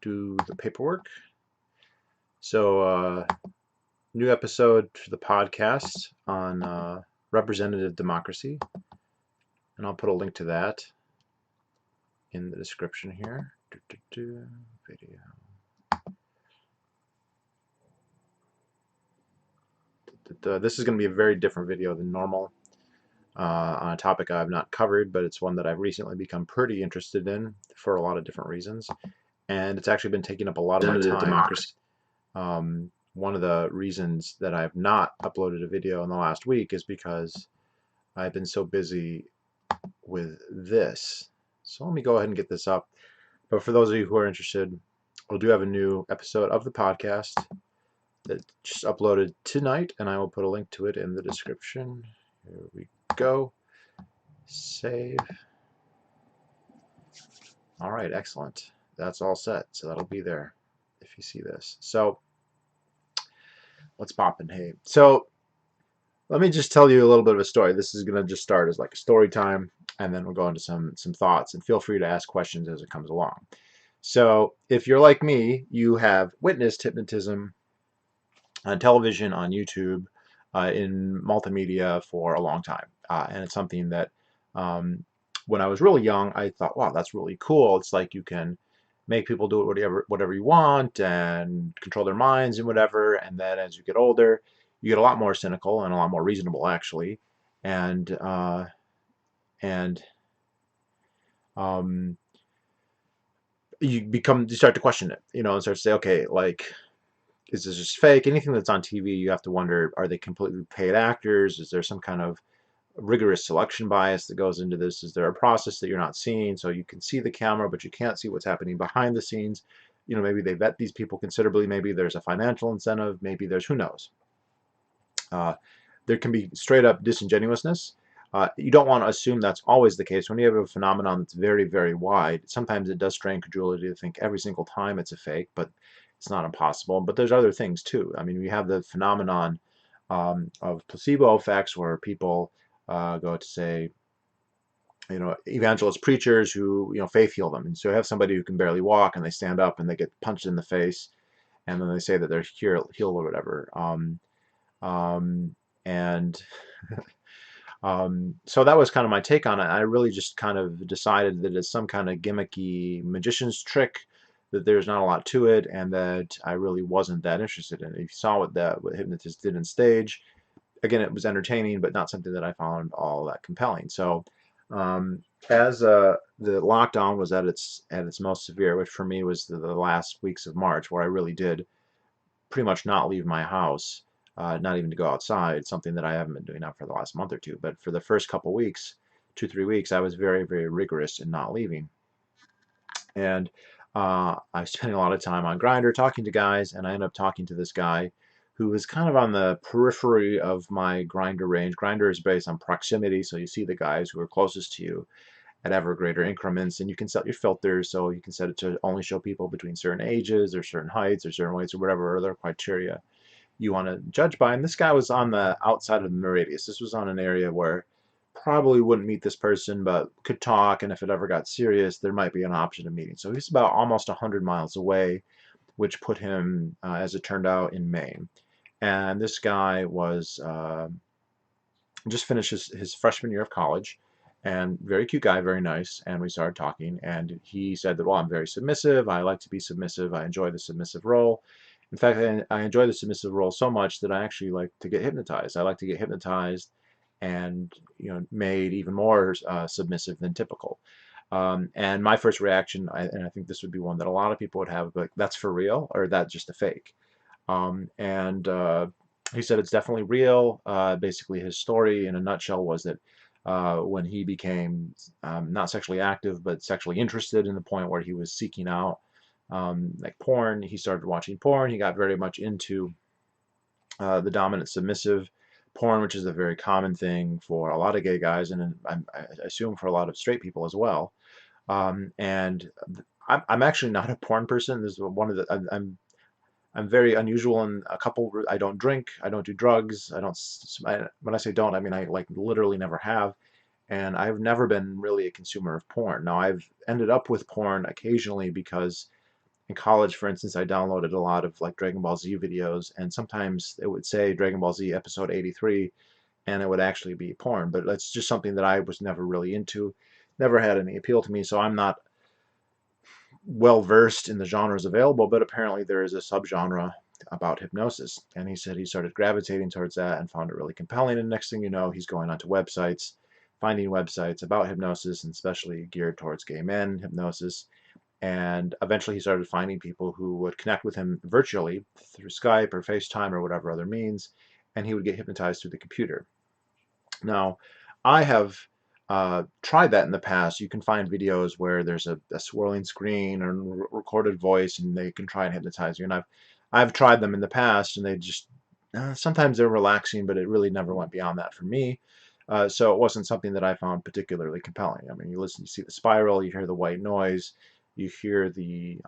do the paperwork. So, new episode for the podcast on representative democracy, and I'll put a link to that in the description here. Video. This is going to be a very different video than normal on a topic I've not covered, but it's one that I've recently become pretty interested in for a lot of different reasons, and it's actually been taking up a lot of my time. One of the reasons that I've not uploaded a video in the last week is because I've been so busy with this. So let me go ahead and get this up. But for those of you who are interested, we do have a new episode of the podcast that just uploaded tonight, and I will put a link to it in the description. Here we go. Save. All right, excellent. That's all set. So that'll be there if you see this. So what's poppin'? Hey, so let me just tell you a little bit of a story. This is gonna just start as like a story time, and then we'll go into some thoughts. And feel free to ask questions as it comes along. So if you're like me, you have witnessed hypnotism on television, on YouTube, in multimedia for a long time, and it's something that when I was really young, I thought, wow, that's really cool. It's like you can make people do whatever you want and control their minds and whatever. And then as you get older, you get a lot more cynical and a lot more reasonable, actually, and you start to question it, and start to say, okay, like, is this just fake? Anything that's on TV, you have to wonder, are they completely paid actors? Is there some kind of rigorous selection bias that goes into this? Is there a process that you're not seeing? So you can see the camera, but you can't see what's happening behind the scenes. Maybe they vet these people considerably. Maybe there's a financial incentive. Maybe there's, who knows? There can be straight up disingenuousness. You don't want to assume that's always the case. When you have a phenomenon that's very, very wide, sometimes it does strain credulity to think every single time it's a fake, but it's not impossible. But there's other things too. I mean, we have the phenomenon of placebo effects where people go to say, evangelist preachers who, faith heal them. And so you have somebody who can barely walk and they stand up and they get punched in the face and then they say that they're healed or whatever. So that was kind of my take on it. I really just kind of decided that it's some kind of gimmicky magician's trick, that there's not a lot to it, and that I really wasn't that interested in it. If you saw what hypnotist did in stage, again, it was entertaining, but not something that I found all that compelling. So as the lockdown was at its most severe, which for me was the last weeks of March, where I really did pretty much not leave my house, not even to go outside, something that I haven't been doing now for the last month or two. But for the first couple weeks, 2-3 weeks, I was very, very rigorous in not leaving. And I was spending a lot of time on Grindr talking to guys, and I ended up talking to this guy who was kind of on the periphery of my Grindr range. Grindr is based on proximity, so you see the guys who are closest to you at ever greater increments, and you can set your filters, so you can set it to only show people between certain ages or certain heights or certain weights or whatever other criteria you want to judge by. And this guy was on the outside of the radius. This was on an area where probably wouldn't meet this person, but could talk, and if it ever got serious, there might be an option of meeting. So he's about almost 100 miles away, which put him, as it turned out, in Maine. And this guy was just finished his freshman year of college, and very cute guy, very nice. And we started talking, and he said that, well, I'm very submissive. I like to be submissive. I enjoy the submissive role. In fact, I enjoy the submissive role so much that I actually like to get hypnotized. I like to get hypnotized and made even more submissive than typical. And my first reaction, and I think this would be one that a lot of people would have, like, that's for real, or that's just a fake? And he said it's definitely real. Basically, his story in a nutshell was that when he became not sexually active, but sexually interested, in the point where he was seeking out like porn, he started watching porn. He got very much into the dominant submissive porn, which is a very common thing for a lot of gay guys, and I assume for a lot of straight people as well. And I'm actually not a porn person. This is one of the I'm very unusual in a couple. I don't drink. I don't do drugs. When I say don't, I mean I like literally never have. And I've never been really a consumer of porn. Now, I've ended up with porn occasionally because in college, for instance, I downloaded a lot of like Dragon Ball Z videos, and sometimes it would say Dragon Ball Z episode 83, and it would actually be porn. But that's just something that I was never really into, never had any appeal to me. So I'm not well versed in the genres available, but apparently there is a subgenre about hypnosis. And he said he started gravitating towards that and found it really compelling. And next thing you know, he's going onto websites, finding websites about hypnosis, and especially geared towards gay men hypnosis. And eventually he started finding people who would connect with him virtually through Skype or FaceTime or whatever other means, and he would get hypnotized through the computer. Now, I have tried that in the past. You can find videos where there's a swirling screen or recorded voice, and they can try and hypnotize you. And I've tried them in the past, and they just sometimes they're relaxing, but it really never went beyond that for me. So it wasn't something that I found particularly compelling. I mean, you listen, you see the spiral, you hear the white noise, you hear the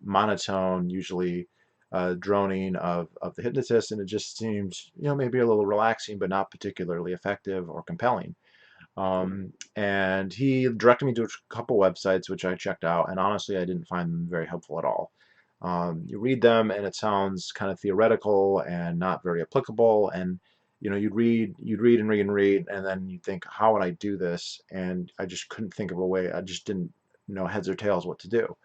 monotone, usually droning of the hypnotist, and it just seemed, maybe a little relaxing, but not particularly effective or compelling. And he directed me to a couple websites, which I checked out, and honestly, I didn't find them very helpful at all. You read them, and it sounds kind of theoretical and not very applicable. And you'd read and read and read, and then you think, how would I do this? And I just couldn't think of a way. I just didn't know heads or tails what to do.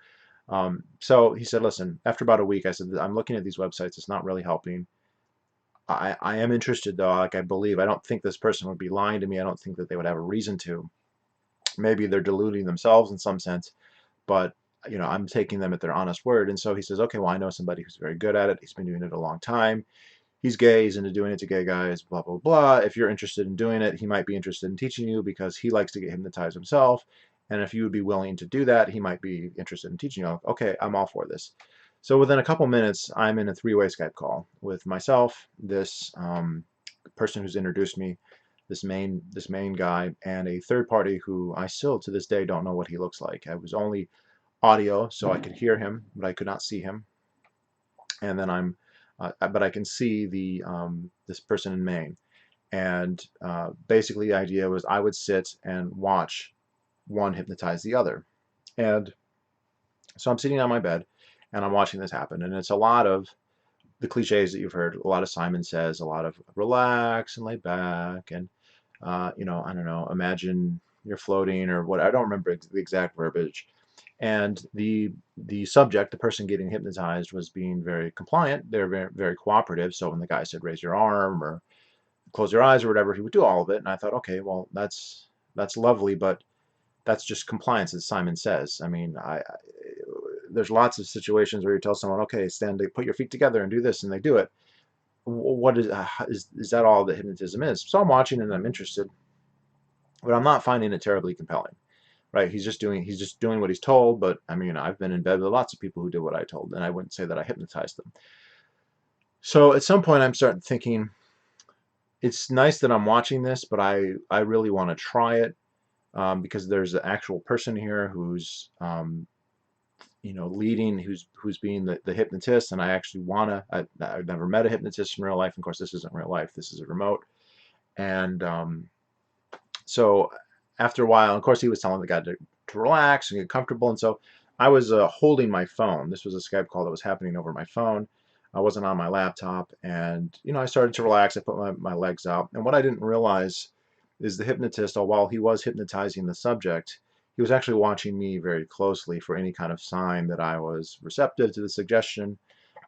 So he said, listen, after about a week, I said, I'm looking at these websites. It's not really helping. I am interested though. Like I don't think this person would be lying to me. I don't think that they would have a reason to. Maybe they're deluding themselves in some sense, but I'm taking them at their honest word. And so he says, okay, well, I know somebody who's very good at it. He's been doing it a long time. He's gay. He's into doing it to gay guys, blah, blah, blah. If you're interested in doing it, he might be interested in teaching you because he likes to get hypnotized himself. And if you would be willing to do that, he might be interested in teaching you. Okay, I'm all for this. So within a couple minutes, I'm in a three-way Skype call with myself, this person who's introduced me, this main guy, and a third party who I still to this day don't know what he looks like. I was only audio, so I could hear him, but I could not see him. And then but I can see this person in Maine. And basically, the idea was I would sit and watch one hypnotize the other. And so I'm sitting on my bed and I'm watching this happen. And it's a lot of the cliches that you've heard. A lot of Simon Says, a lot of relax and lay back. And, I don't know, imagine you're floating or what. I don't remember the exact verbiage. And the subject, the person getting hypnotized, was being very compliant. They're very, very cooperative. So when the guy said, raise your arm or close your eyes or whatever, he would do all of it. And I thought, okay, well, that's lovely, but that's just compliance, as Simon Says. I mean, there's lots of situations where you tell someone, okay, put your feet together and do this, and they do it. What is that all that hypnotism is? So I'm watching and I'm interested, but I'm not finding it terribly compelling, right? He's just doing what he's told. But I mean, I've been in bed with lots of people who did what I told, and I wouldn't say that I hypnotized them. So at some point, I'm starting thinking, it's nice that I'm watching this, but I really want to try it. Because there's an actual person here who's leading, who's being the hypnotist, and I actually I've never met a hypnotist in real life. Of course, this isn't real life. This is a remote. And so after a while, of course, he was telling the guy to relax and get comfortable. And so I was holding my phone. This was a Skype call that was happening over my phone. I wasn't on my laptop. And, I started to relax. I put my legs out. And what I didn't realize is the hypnotist, while he was hypnotizing the subject, he was actually watching me very closely for any kind of sign that I was receptive to the suggestion.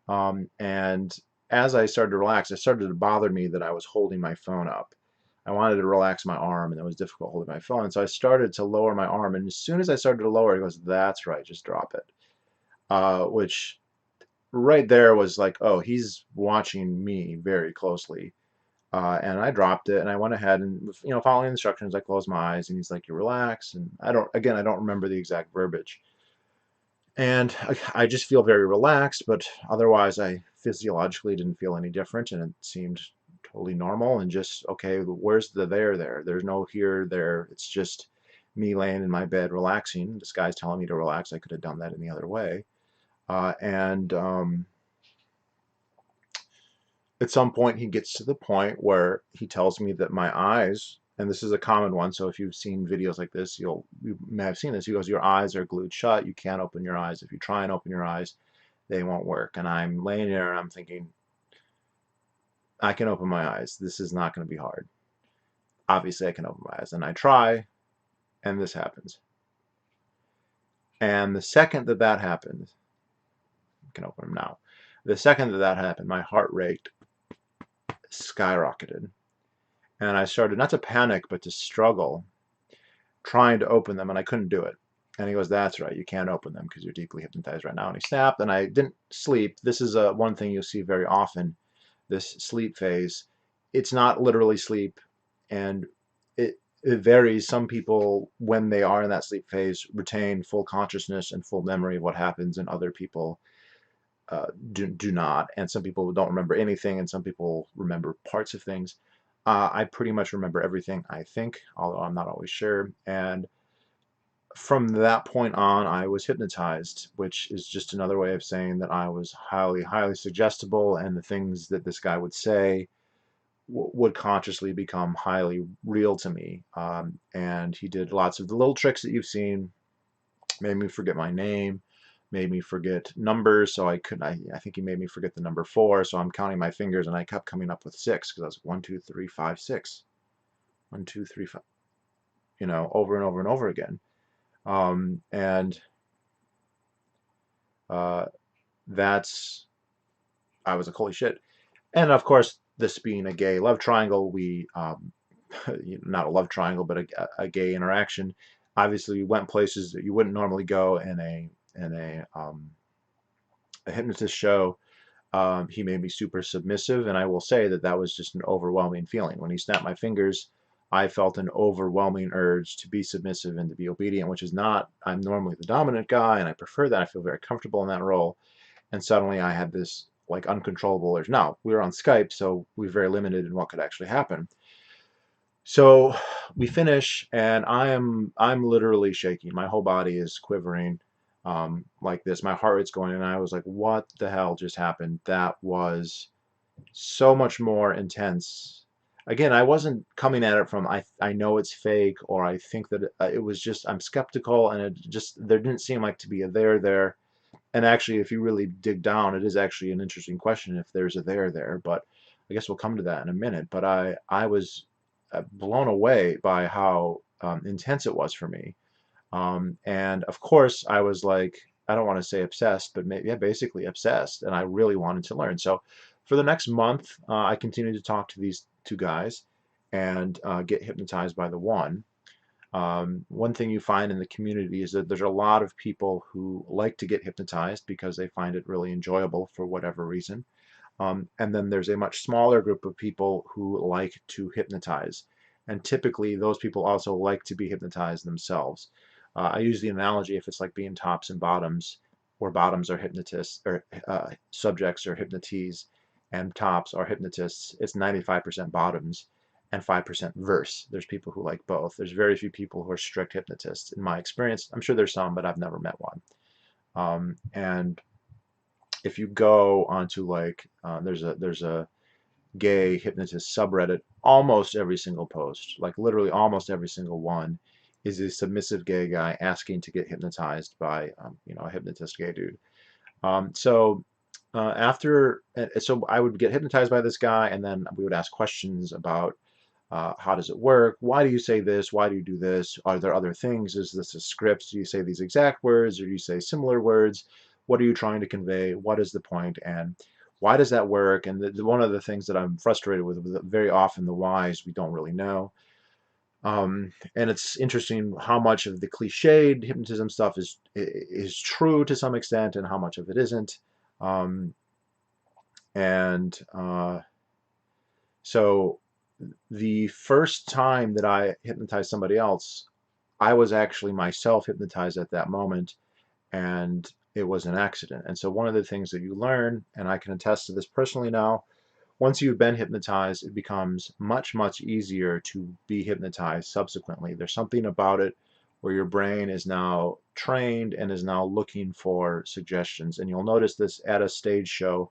And as I started to relax, it started to bother me that I was holding my phone up. I wanted to relax my arm, and it was difficult holding my phone. And so I started to lower my arm. And as soon as I started to lower, he goes, "That's right, just drop it." Which right there was like, oh, he's watching me very closely. And I dropped it, and I went ahead and, following the instructions, I closed my eyes, and he's like, "You relax." And I don't remember the exact verbiage. And I just feel very relaxed, but otherwise I physiologically didn't feel any different, and it seemed totally normal and just, okay, where's the there there? There's no here, there. It's just me laying in my bed relaxing. This guy's telling me to relax. I could have done that any other way. And at some point, he gets to the point where he tells me that my eyes and this is a common one, so if you've seen videos like this, you may have seen this. He goes, your eyes are glued shut. You can't open your eyes. If you try and open your eyes, they won't work. And I'm laying there and I'm thinking, I can open my eyes. This is not going to be hard. Obviously, I can open my eyes. And I try, and this happens. And the second that that happened, I can open them now. The second that that happened, my heart rate skyrocketed. And I started not to panic, but to struggle, trying to open them, and I couldn't do it. And he goes, that's right, you can't open them because you're deeply hypnotized right now. And he snapped, and I didn't sleep. This is one thing you'll see very often, this sleep phase. It's not literally sleep, and it varies. Some people, when they are in that sleep phase, retain full consciousness and full memory of what happens, and other people do not. And some people don't remember anything, and some people remember parts of things. I pretty much remember everything, I think, although I'm not always sure. And from that point on, I was hypnotized, which is just another way of saying that I was highly, highly suggestible, and the things that this guy would say would consciously become highly real to me. And he did lots of the little tricks that you've seen, made me forget my name, made me forget numbers, so I couldn't. I think he made me forget the number 4, so I'm counting my fingers, and I kept coming up with 6 because I was 1, 2, 3, 5, 6, 1, 2, 3, 5, over and over and over again. And that's, I was like, holy shit. And of course, this being a gay love triangle, we not a love triangle, but a gay interaction. Obviously, we went places that you wouldn't normally go in a hypnotist show. He made me super submissive, and I will say that that was just an overwhelming feeling. When he snapped my fingers, I felt an overwhelming urge to be submissive and to be obedient, which is not, I'm normally the dominant guy, and I prefer that. I feel very comfortable in that role. And suddenly I had this like uncontrollable urge. Now, we were on Skype, so we were very limited in what could actually happen. So we finish, and I'm literally shaking. My whole body is quivering like this. My heart rate's going, and I was like, what the hell just happened? That was so much more intense. Again, I wasn't coming at it from I know it's fake, or I think that it was just, I'm skeptical, and it just, there didn't seem like to be a there. And actually, if you really dig down, it is actually an interesting question if there's a there, but I guess we'll come to that in a minute. But I was blown away by how intense it was for me. And of course, I was like, I don't want to say obsessed, but maybe, yeah, basically obsessed. And I really wanted to learn. So for the next month, I continued to talk to these 2 guys and get hypnotized by the one. One thing you find in the community is that there's a lot of people who like to get hypnotized because they find it really enjoyable for whatever reason. And then there's a much smaller group of people who like to hypnotize. And typically, those people also like to be hypnotized themselves. I use the analogy, if it's like being tops and bottoms, where bottoms are hypnotists, or subjects are hypnotees, and tops are hypnotists, it's 95% bottoms and 5% verse. There's people who like both. There's very few people who are strict hypnotists, in my experience. I'm sure there's some, but I've never met one. And if you go onto like, there's a gay hypnotist subreddit, almost every single post, like literally almost every single one, is a submissive gay guy asking to get hypnotized by, a hypnotist gay dude. So I would get hypnotized by this guy, and then we would ask questions about how does it work? Why do you say this? Why do you do this? Are there other things? Is this a script? Do you say these exact words, or do you say similar words? What are you trying to convey? What is the point? And why does that work? And one of the things that I'm frustrated with very often, the whys we don't really know. And it's interesting how much of the cliched hypnotism stuff is true to some extent, and how much of it isn't. So the first time that I hypnotized somebody else, I was actually myself hypnotized at that moment, and it was an accident. And so one of the things that you learn, and I can attest to this personally now, once you've been hypnotized, it becomes much, much easier to be hypnotized subsequently. There's something about it where your brain is now trained and is now looking for suggestions. And you'll notice this at a stage show,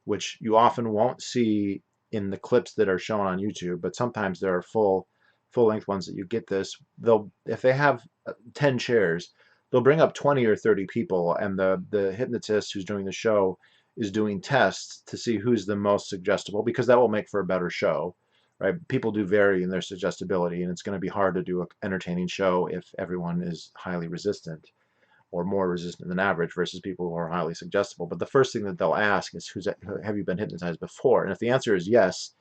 which you often won't see in the clips that are shown on YouTube, but sometimes there are full full-length ones that you get this, they'll, if they have 10 chairs, they'll bring up 20 or 30 people, and the hypnotist who's doing the show is doing tests to see who's the most suggestible, because that will make for a better show, right? People do vary in their suggestibility, and it's going to be hard to do an entertaining show if everyone is highly resistant or more resistant than average versus people who are highly suggestible. But the first thing that they'll ask is, have you been hypnotized before? And if the answer is yes,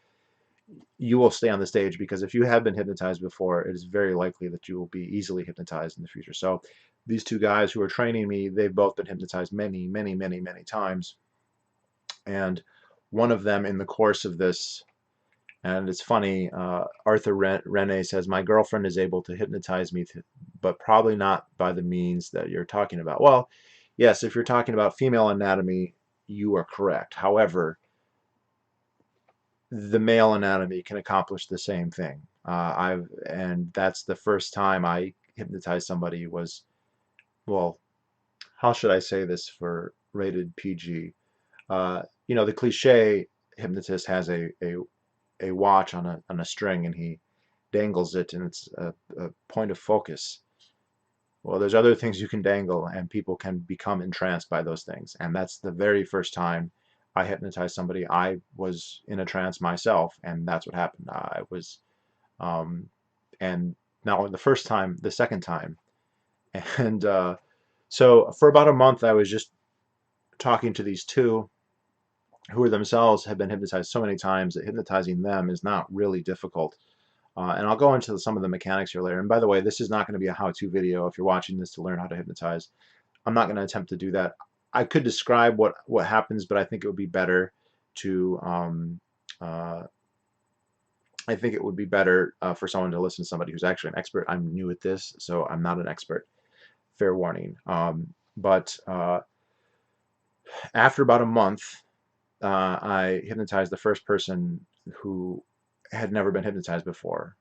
you will stay on the stage, because if you have been hypnotized before, it is very likely that you will be easily hypnotized in the future. So these two guys who are training me, they've both been hypnotized many, many, many, many times. And one of them in the course of this, and it's funny, Arthur Rene says, my girlfriend is able to hypnotize me, but probably not by the means that you're talking about. Well, yes, if you're talking about female anatomy, you are correct. However, the male anatomy can accomplish the same thing. And that's the first time I hypnotized somebody was, well, how should I say this for rated PG? The cliche hypnotist has a watch on a string, and he dangles it, and it's a point of focus. Well, there's other things you can dangle, and people can become entranced by those things. And that's the very first time I hypnotized somebody. I was in a trance myself, and that's what happened. I was, and now the first time, the second time, and so for about a month, I was just talking to these two who are themselves have been hypnotized so many times that hypnotizing them is not really difficult. And I'll go into some of the mechanics here later. And by the way, this is not going to be a how-to video if you're watching this to learn how to hypnotize. I'm not going to attempt to do that. I could describe what happens, but I think it would be better to I think it would be better for someone to listen to somebody who's actually an expert. I'm new at this, so I'm not an expert. Fair warning. But after about a month, I hypnotized the first person who had never been hypnotized before.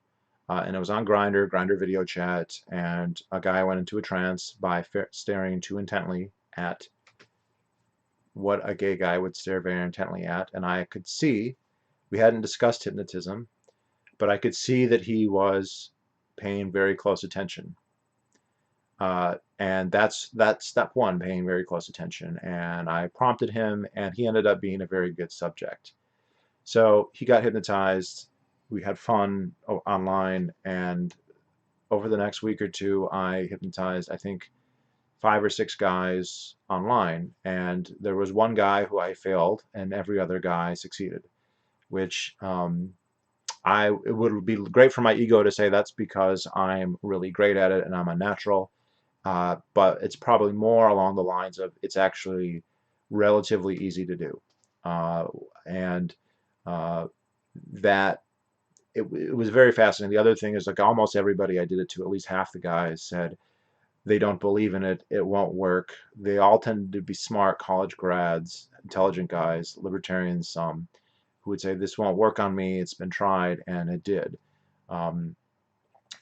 And it was on Grindr video chat, and a guy went into a trance by staring too intently at what a gay guy would stare very intently at. And I could see, we hadn't discussed hypnotism, but I could see that he was paying very close attention. And that's step one, paying very close attention. And I prompted him, and he ended up being a very good subject. So he got hypnotized. We had fun online, and over the next week or two, I hypnotized, I think, 5 or 6 guys online. And there was one guy who I failed, and every other guy succeeded, which it would be great for my ego to say that's because I'm really great at it and I'm a natural. But it's probably more along the lines of it's actually relatively easy to do. And that it was very fascinating. The other thing is, like, almost everybody I did it to, at least half the guys said they don't believe in it, it won't work. They all tend to be smart college grads, intelligent guys, libertarians some, who would say this won't work on me, it's been tried, and it did.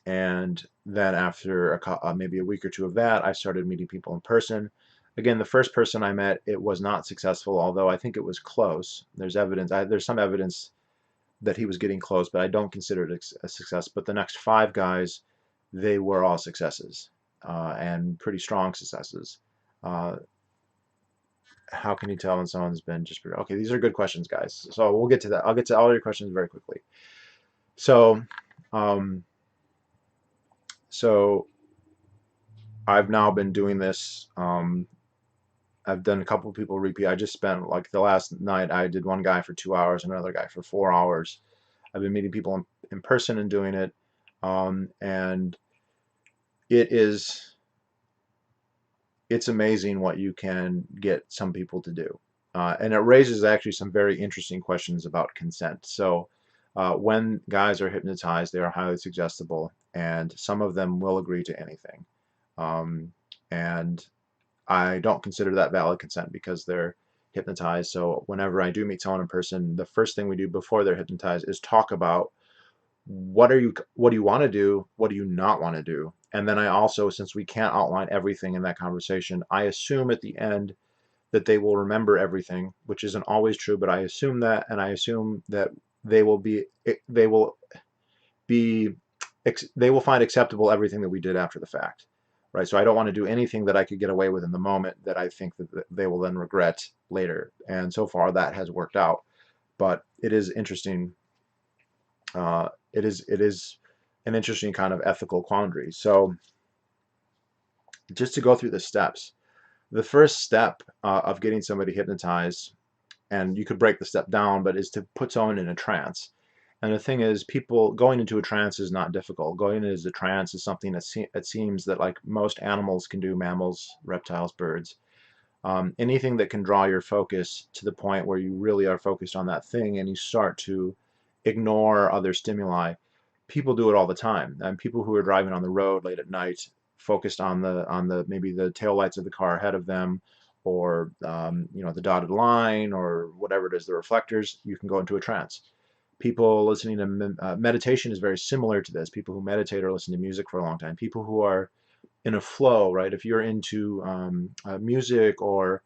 And then after maybe a week or two of that, I started meeting people in person. Again, the first person I met, it was not successful, although I think it was close. There's evidence, there's some evidence that he was getting close, but I don't consider it a success. But the next 5 guys, they were all successes, and pretty strong successes. How can you tell when someone's been just pretty? Okay, these are good questions, guys. So we'll get to that. I'll get to all your questions very quickly. So, so I've now been doing this. I've done a couple of people repeat. I just spent, like, the last night, I did one guy for 2 hours, another guy for 4 hours. I've been meeting people in person and doing it, and it's amazing what you can get some people to do. And it raises actually some very interesting questions about consent. So when guys are hypnotized, they are highly suggestible, and some of them will agree to anything. And I don't consider that valid consent because they're hypnotized. So whenever I do meet someone in person, the first thing we do before they're hypnotized is talk about what do you want to do, what do you not want to do. And then I also, since we can't outline everything in that conversation, I assume at the end that they will remember everything, which isn't always true, but I assume that, and I assume that they will be they will find acceptable everything that we did after the fact, right? So I don't want to do anything that I could get away with in the moment that I think that they will then regret later. And so far that has worked out. But it is interesting. It is an interesting kind of ethical quandary. So just to go through the steps, the first step of getting somebody hypnotized, and you could break the step down, but is to put someone in a trance. And the thing is, people going into a trance is not difficult. Going into a trance is something that it seems that like most animals can do, mammals, reptiles, birds. Anything that can draw your focus to the point where you really are focused on that thing and you start to ignore other stimuli. People do it all the time. And people who are driving on the road late at night, focused on the maybe the taillights of the car ahead of them, or the dotted line, or whatever it is, the reflectors, you can go into a trance. People listening to meditation is very similar to this. People who meditate or listen to music for a long time. People who are in a flow, right? If you're into music, or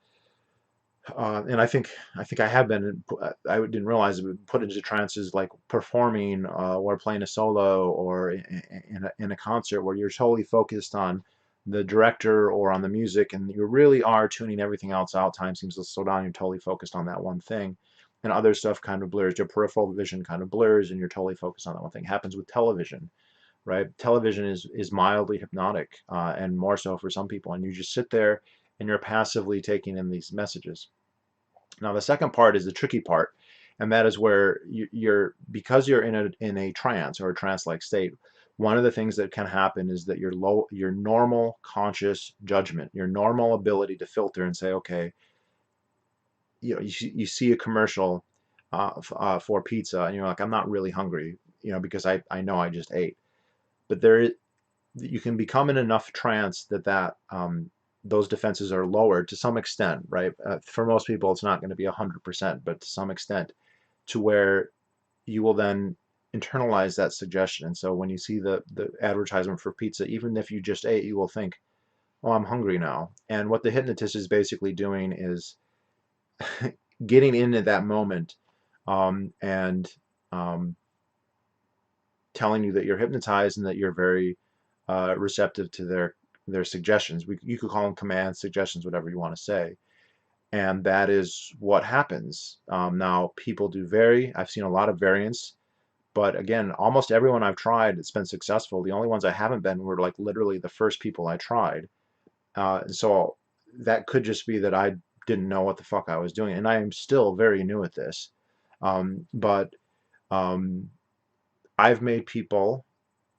and I think I have been. I didn't realize it, put into trances like performing or playing a solo, or in a concert where you're totally focused on the director or on the music, and you really are tuning everything else out. Time seems to slow down. You're totally focused on that one thing, and other stuff kind of blurs. Your peripheral vision kind of blurs, and you're totally focused on that one thing. It happens with television, right? Television is mildly hypnotic, and more so for some people. And you just sit there and you're passively taking in these messages. Now, the second part is the tricky part, and that is where you're because you're in a trance or a trance-like state. One of the things that can happen is that your normal conscious judgment, your normal ability to filter and say, okay, you see a commercial for pizza, and you're like, I'm not really hungry, because I know I just ate. But you can become in enough trance that those defenses are lowered to some extent, right? For most people, it's not going to be 100%, but to some extent, to where you will then internalize that suggestion. And so when you see the advertisement for pizza, even if you just ate, you will think, "Oh, I'm hungry now." And what the hypnotist is basically doing is getting into that moment, and um, telling you that you're hypnotized and that you're very receptive to their suggestions. You could call them commands, suggestions, whatever you want to say. And that is what happens. Now, people do vary. I've seen a lot of variants, but again, almost everyone I've tried, it's been successful. The only ones I haven't been were like literally the first people I tried. So that could just be that I didn't know what the fuck I was doing, and I am still very new at this. But um, I've made people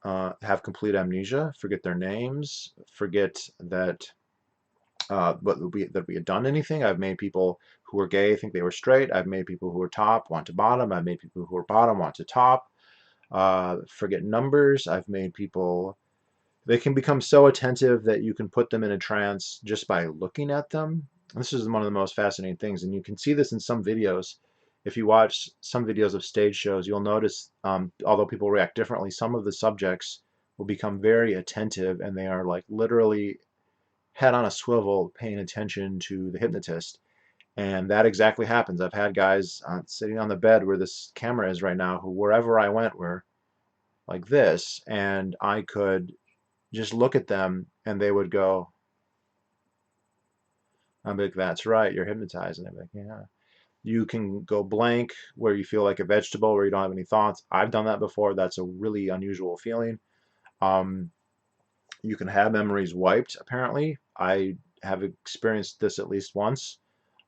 have complete amnesia, forget their names, forget that we had done anything. I've made people who were gay think they were straight. I've made people who were top want to bottom. I've made people who were bottom want to top. Forget numbers. I've made people. They can become so attentive that you can put them in a trance just by looking at them. This is one of the most fascinating things, and you can see this in some videos. If you watch some videos of stage shows, you'll notice, although people react differently, some of the subjects will become very attentive, and they are like literally head on a swivel paying attention to the hypnotist. And that exactly happens. I've had guys sitting on the bed where this camera is right now, who wherever I went were like this, and I could just look at them and they would go, I'm like, that's right, you're hypnotized. And I'm like, yeah. You can go blank where you feel like a vegetable, where you don't have any thoughts. I've done that before. That's a really unusual feeling. Um, you can have memories wiped, apparently. I have experienced this at least once.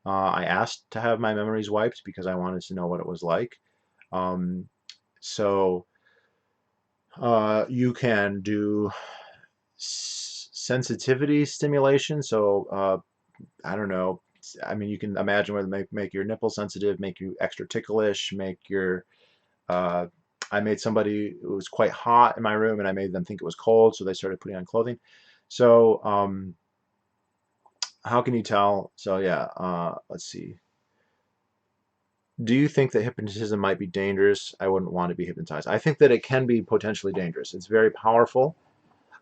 I asked to have my memories wiped because I wanted to know what it was like. Um, so you can do sensitivity stimulation. So I don't know. I mean, you can imagine where they make your nipple sensitive, make you extra ticklish, make your. Uh, I made somebody who was quite hot in my room, and I made them think it was cold, so they started putting on clothing. So how can you tell? So yeah, let's see. Do you think that hypnotism might be dangerous? I wouldn't want to be hypnotized. I think that it can be potentially dangerous. It's very powerful.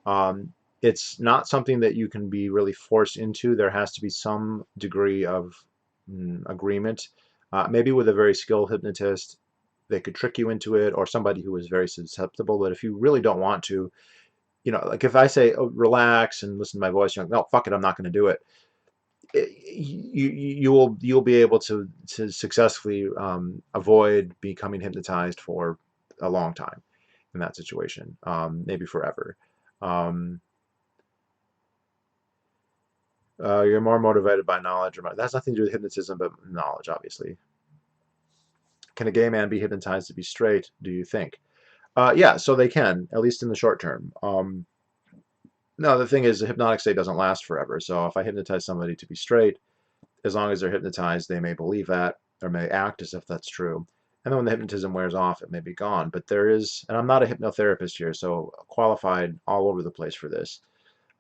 Um, it's not something that you can be really forced into. There has to be some degree of agreement. Maybe with a very skilled hypnotist, they could trick you into it, or somebody who is very susceptible. But if you really don't want to, like if I say, oh, relax and listen to my voice, you're like, no, fuck it, I'm not going to do it. You'll be able to successfully avoid becoming hypnotized for a long time in that situation, maybe forever. Um, you're more motivated by knowledge, or that's nothing to do with hypnotism, but knowledge, obviously. Can a gay man be hypnotized to be straight, do you think? Yeah, so they can, at least in the short term. No, the thing is, the hypnotic state doesn't last forever. So if I hypnotize somebody to be straight, as long as they're hypnotized, they may believe that or may act as if that's true. And then when the hypnotism wears off, it may be gone. But there is, and I'm not a hypnotherapist here, so qualified all over the place for this.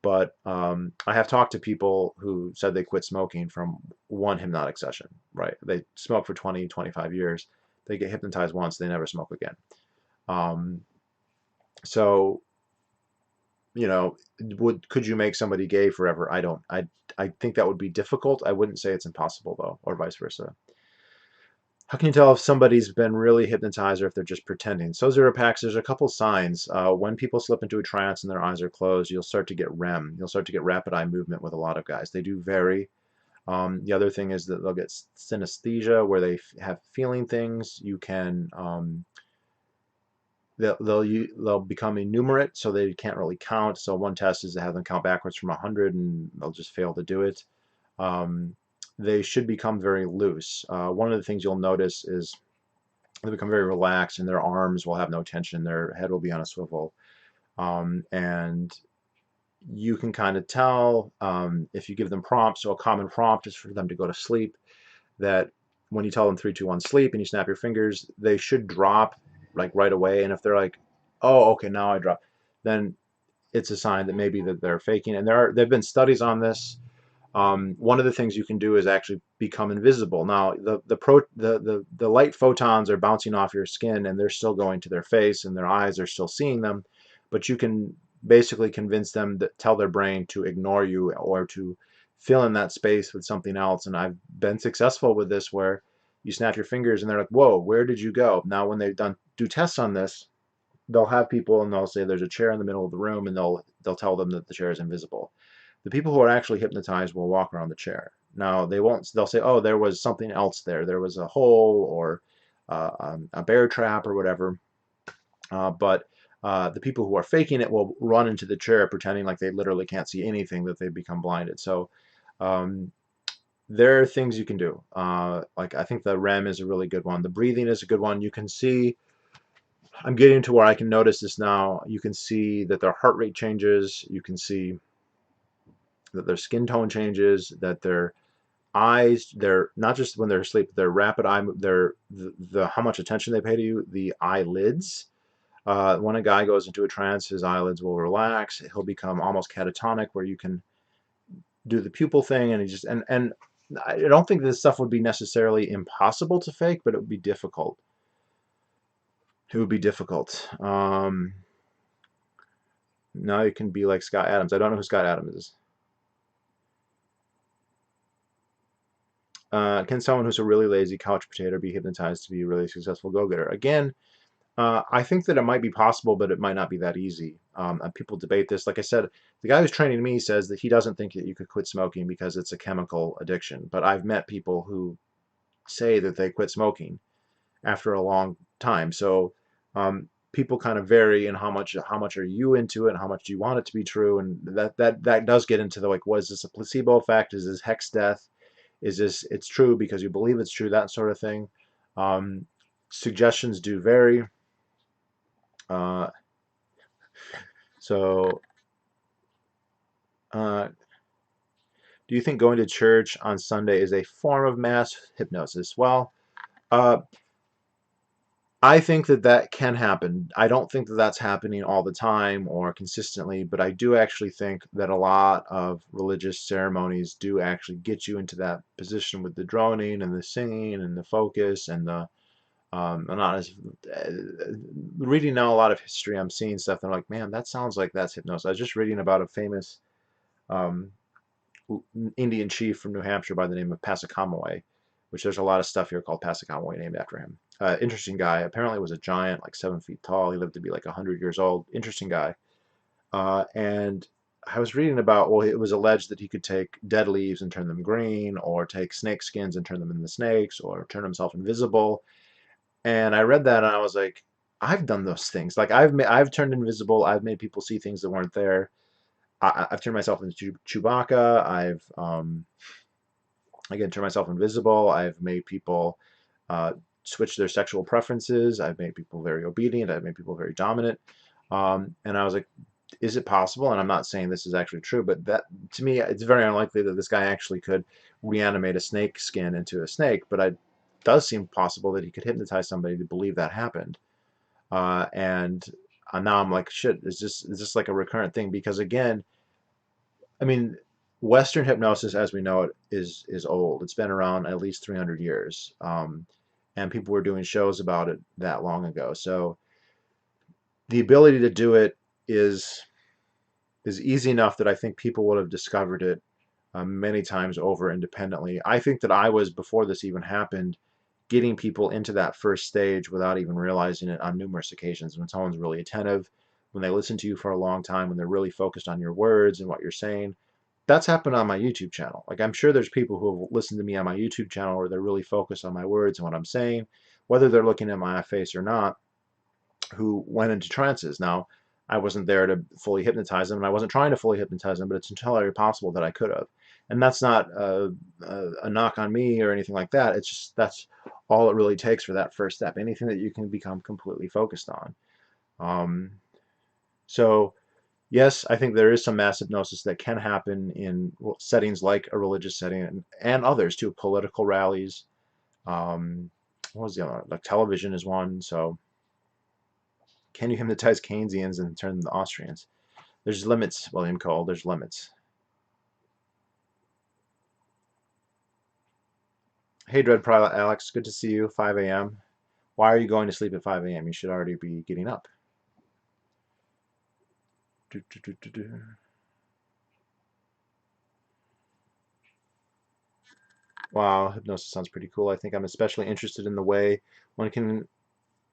But I have talked to people who said they quit smoking from one hypnotic session, right? They smoke for 20, 25 years. They get hypnotized once, they never smoke again. Um, so, could you make somebody gay forever? I don't. I think that would be difficult. I wouldn't say it's impossible though, or vice versa. How can you tell if somebody's been really hypnotized or if they're just pretending? So Zeropax, there's a couple signs. When people slip into a trance and their eyes are closed, you'll start to get REM. You'll start to get rapid eye movement with a lot of guys. They do vary. The other thing is that they'll get synesthesia, where they have feeling things. You can they'll become enumerate, so they can't really count. So one test is to have them count backwards from 100, and they'll just fail to do it. Um, they should become very loose. One of the things you'll notice is they become very relaxed, and their arms will have no tension. Their head will be on a swivel, and you can kind of tell if you give them prompts. So a common prompt is for them to go to sleep. That when you tell them 3, 2, 1, sleep, and you snap your fingers, they should drop like right away. And if they're like, oh, okay, now I drop, then it's a sign that maybe that they're faking. And there've been studies on this. One of the things you can do is actually become invisible. Now, the light photons are bouncing off your skin, and they're still going to their face, and their eyes are still seeing them. But you can basically convince them that tell their brain to ignore you or to fill in that space with something else. And I've been successful with this, where you snap your fingers, and they're like, "Whoa, where did you go?" Now, when they've do tests on this, they'll have people, and they'll say there's a chair in the middle of the room, and they'll tell them that the chair is invisible. The people who are actually hypnotized will walk around the chair. Now they won't. They'll say, "Oh, there was something else there. There was a hole or a bear trap or whatever." But the people who are faking it will run into the chair, pretending like they literally can't see anything, that they've become blinded. So um, there are things you can do. Like I think the REM is a really good one. The breathing is a good one. You can see. I'm getting to where I can notice this now. You can see that their heart rate changes. You can see that their skin tone changes, that their eyes, they're not just when they're asleep, their rapid eye, their the how much attention they pay to you, the eyelids. When a guy goes into a trance, his eyelids will relax. He'll become almost catatonic, where you can do the pupil thing, and he just and I don't think this stuff would be necessarily impossible to fake, but it would be difficult. It would be difficult. Now you can be like Scott Adams. I don't know who Scott Adams is. Can someone who's a really lazy couch potato be hypnotized to be a really successful go-getter? Again, I think that it might be possible, but it might not be that easy. And people debate this. Like I said, the guy who's training me says that he doesn't think that you could quit smoking because it's a chemical addiction. But I've met people who say that they quit smoking after a long time. So people kind of vary in how much are you into it, and how much do you want it to be true, and that does get into the like, what is this, a placebo effect? Is this hex death? Is this it's true because you believe it's true? That sort of thing. Um, Suggestions do vary. Uh, so, uh, do you think going to church on Sunday is a form of mass hypnosis? Well, uh, I think that that can happen. I don't think that that's happening all the time or consistently, but I do actually think that a lot of religious ceremonies do actually get you into that position with the droning and the singing and the focus and the I'm not as reading now a lot of history. I'm seeing stuff and I'm like, man, that sounds like that's hypnosis. I was just reading about a famous um, Indian chief from New Hampshire by the name of Passacomawe, which there's a lot of stuff here called Passacomawe named after him. Interesting guy. Apparently was a giant, like 7 feet tall. He lived to be like 100 years old. Interesting guy. And I was reading about, well, it was alleged that he could take dead leaves and turn them green, or take snake skins and turn them into snakes, or turn himself invisible. And I read that and I was like, I've done those things. Like I've turned invisible. I've made people see things that weren't there. I've turned myself into Chewbacca. I've again turned myself invisible. I've made people uh, switch their sexual preferences. I've made people very obedient. I've made people very dominant. And I was like, is it possible? And I'm not saying this is actually true, but that to me, it's very unlikely that this guy actually could reanimate a snake skin into a snake. But it does seem possible that he could hypnotize somebody to believe that happened. And now I'm like, shit, is this like a recurrent thing? Because again, I mean, Western hypnosis, as we know it, is old. It's been around at least 300 years, and people were doing shows about it that long ago. So the ability to do it is is easy enough that I think people would have discovered it many times over independently. I think that I was, before this even happened, getting people into that first stage without even realizing it on numerous occasions. When someone's really attentive, when they listen to you for a long time, when they're really focused on your words and what you're saying. That's happened on my YouTube channel. Like, I'm sure there's people who have listened to me on my YouTube channel where they're really focused on my words and what I'm saying, whether they're looking at my face or not, who went into trances. Now, I wasn't there to fully hypnotize them, and I wasn't trying to fully hypnotize them, but it's entirely possible that I could have. And that's not a knock on me or anything like that. It's just that's all it really takes for that first step. Anything that you can become completely focused on. Um, so, yes, I think there is some mass hypnosis that can happen in settings like a religious setting, and others too, political rallies. What was the other one? Like television is one. So, can you hypnotize Keynesians and turn them to Austrians? There's limits, William Cole. There's limits. Hey, Dread Pilot Alex. Good to see you. 5 a.m. Why are you going to sleep at 5 a.m.? You should already be getting up. Do, do, do, do, do. Wow, hypnosis sounds pretty cool. I think I'm especially interested in the way one can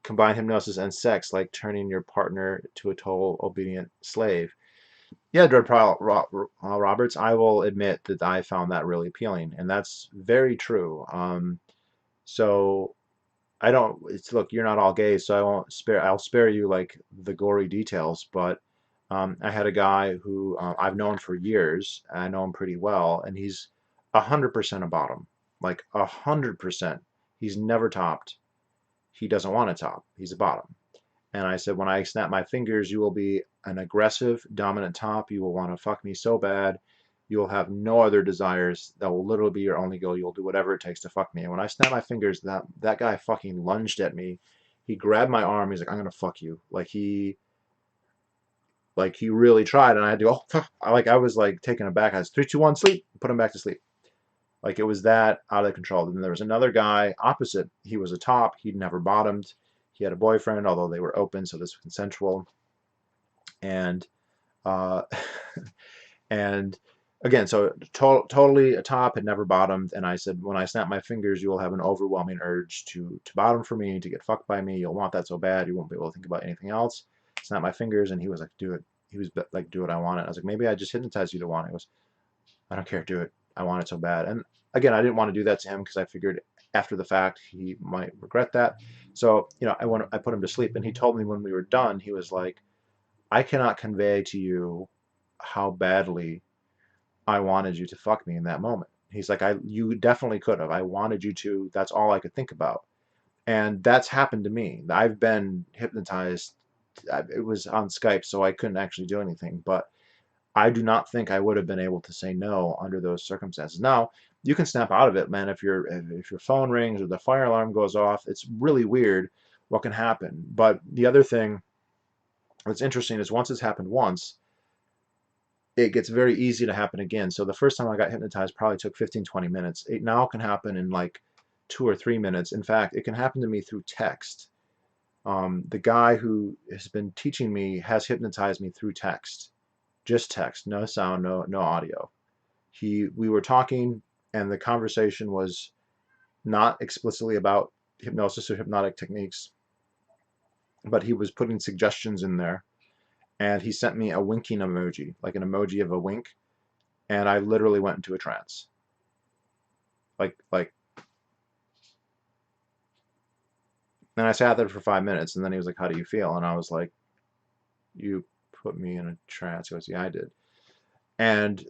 combine hypnosis and sex, like turning your partner to a total obedient slave. Yeah, Dread Roberts, I will admit that I found that really appealing, and that's very true. So I don't. It's look, you're not all gay, so I won't spare. I'll spare you like the gory details. But I had a guy who I've known for years. I know him pretty well, and he's 100% a bottom, like 100%. He's never topped. He doesn't want to top. He's a bottom. And I said, when I snap my fingers, you will be an aggressive, dominant top. You will want to fuck me so bad. You will have no other desires. That will literally be your only goal. You'll do whatever it takes to fuck me. And when I snapped my fingers, that guy fucking lunged at me. He grabbed my arm. He's like, I'm gonna fuck you. Like he really tried. And I had to go, oh, I was like taken aback. I was 3, 2, 1, sleep. Put him back to sleep. Like it was that out of control. Then there was another guy opposite. He was a top. He'd never bottomed. He had a boyfriend, although they were open, so this was consensual. And uh, and again, so totally a top, had never bottomed. And I said, when I snap my fingers, you will have an overwhelming urge to bottom for me, to get fucked by me. You'll want that so bad, you won't be able to think about anything else. Snap my fingers, and he was like, do it. He was like, do what I want it. I was like, maybe I just hypnotized you to want it. He goes, I don't care, do it. I want it so bad. And again, I didn't want to do that to him because I figured after the fact he might regret that. So, I put him to sleep, and he told me when we were done, he was like, I cannot convey to you how badly I wanted you to fuck me in that moment. He's like, you definitely could have. I wanted you to. That's all I could think about. And that's happened to me. I've been hypnotized. It was on Skype, so I couldn't actually do anything. But I do not think I would have been able to say no under those circumstances. Now, you can snap out of it, man. If your phone rings or the fire alarm goes off, it's really weird what can happen. But the other thing that's interesting is once it's happened once, it gets very easy to happen again. So the first time I got hypnotized probably took 15, 20 minutes. It now can happen in like 2 or 3 minutes. In fact, it can happen to me through text. The guy who has been teaching me has hypnotized me through text, just text, no sound, no audio. We were talking, and the conversation was not explicitly about hypnosis or hypnotic techniques, but he was putting suggestions in there, and he sent me a winking emoji, like an emoji of a wink, and I literally went into a trance. Like, and I sat there for 5 minutes, and then he was like, "How do you feel?" And I was like, "You put me in a trance." He goes, "Yeah, I did." And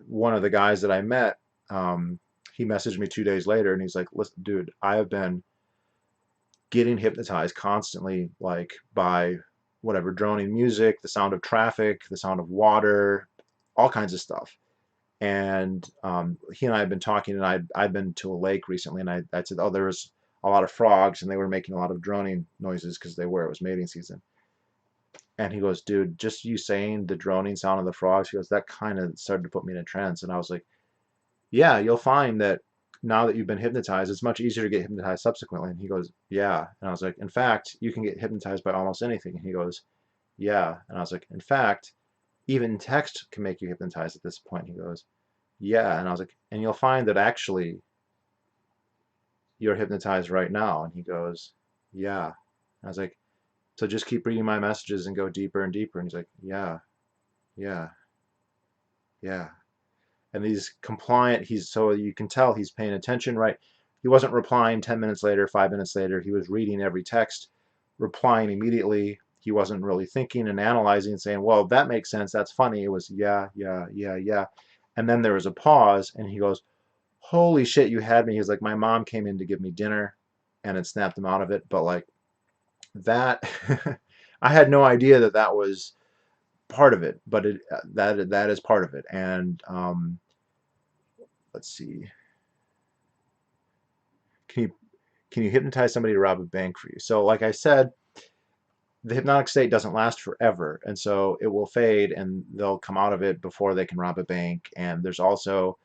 one of the guys that I met, he messaged me 2 days later, and he's like, "Listen, dude, I have been getting hypnotized constantly, like by whatever droning music, the sound of traffic, the sound of water, all kinds of stuff." And he and I had been talking, and I'd been to a lake recently, and I said, "Oh, there was a lot of frogs, and they were making a lot of droning noises because it was mating season." And he goes, "Dude, just you saying the droning sound of the frogs," he goes, "that kind of started to put me in a trance." And I was like, "Yeah, you'll find that now that you've been hypnotized, it's much easier to get hypnotized subsequently." And he goes, "Yeah." And I was like, "In fact, you can get hypnotized by almost anything." And he goes, "Yeah." And I was like, "In fact, even text can make you hypnotized at this point." He goes, "Yeah." And I was like, "And you'll find that actually you're hypnotized right now." And he goes, "Yeah." And I was like, "So just keep reading my messages and go deeper and deeper." And he's like, "Yeah, yeah, yeah." And he's compliant. So you can tell he's paying attention, right? He wasn't replying 10 minutes later, 5 minutes later. He was reading every text, replying immediately. He wasn't really thinking and analyzing and saying, "Well, that makes sense. That's funny." It was, "Yeah, yeah, yeah, yeah." And then there was a pause, and he goes, "Holy shit, you had me." He's like, "My mom came in to give me dinner, and it snapped him out of it." But like that, I had no idea that that was part of it, but that is part of it. And let's see, can you hypnotize somebody to rob a bank for you? So, like I said, the hypnotic state doesn't last forever, and so it will fade, and they'll come out of it before they can rob a bank. And there's also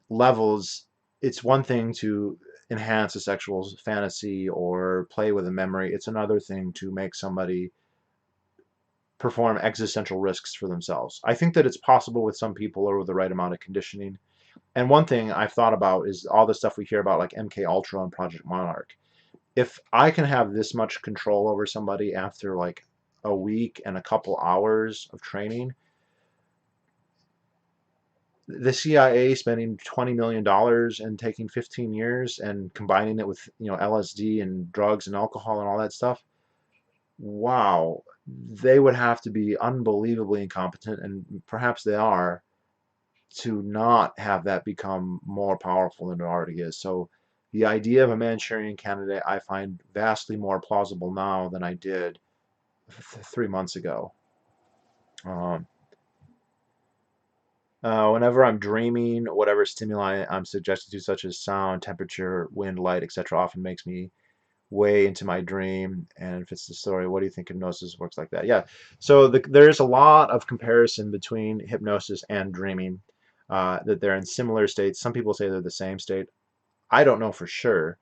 levels. It's one thing to enhance a sexual fantasy or play with a memory. It's another thing to make somebody perform existential risks for themselves. I think that it's possible with some people or with the right amount of conditioning. And one thing I've thought about is all the stuff we hear about, like MK Ultra and Project Monarch. If I can have this much control over somebody after like a week and a couple hours of training, the CIA spending $20 million and taking 15 years and combining it with, LSD and drugs and alcohol and all that stuff, wow, they would have to be unbelievably incompetent, and perhaps they are, to not have that become more powerful than it already is. So the idea of a Manchurian candidate I find vastly more plausible now than I did 3 months ago. Um, whenever I'm dreaming, whatever stimuli I'm suggested to, such as sound, temperature, wind, light, etc., often makes me way into my dream and fits the story. What do you think hypnosis works like that? Yeah. So there's a lot of comparison between hypnosis and dreaming, that they're in similar states. Some people say they're the same state. I don't know for sure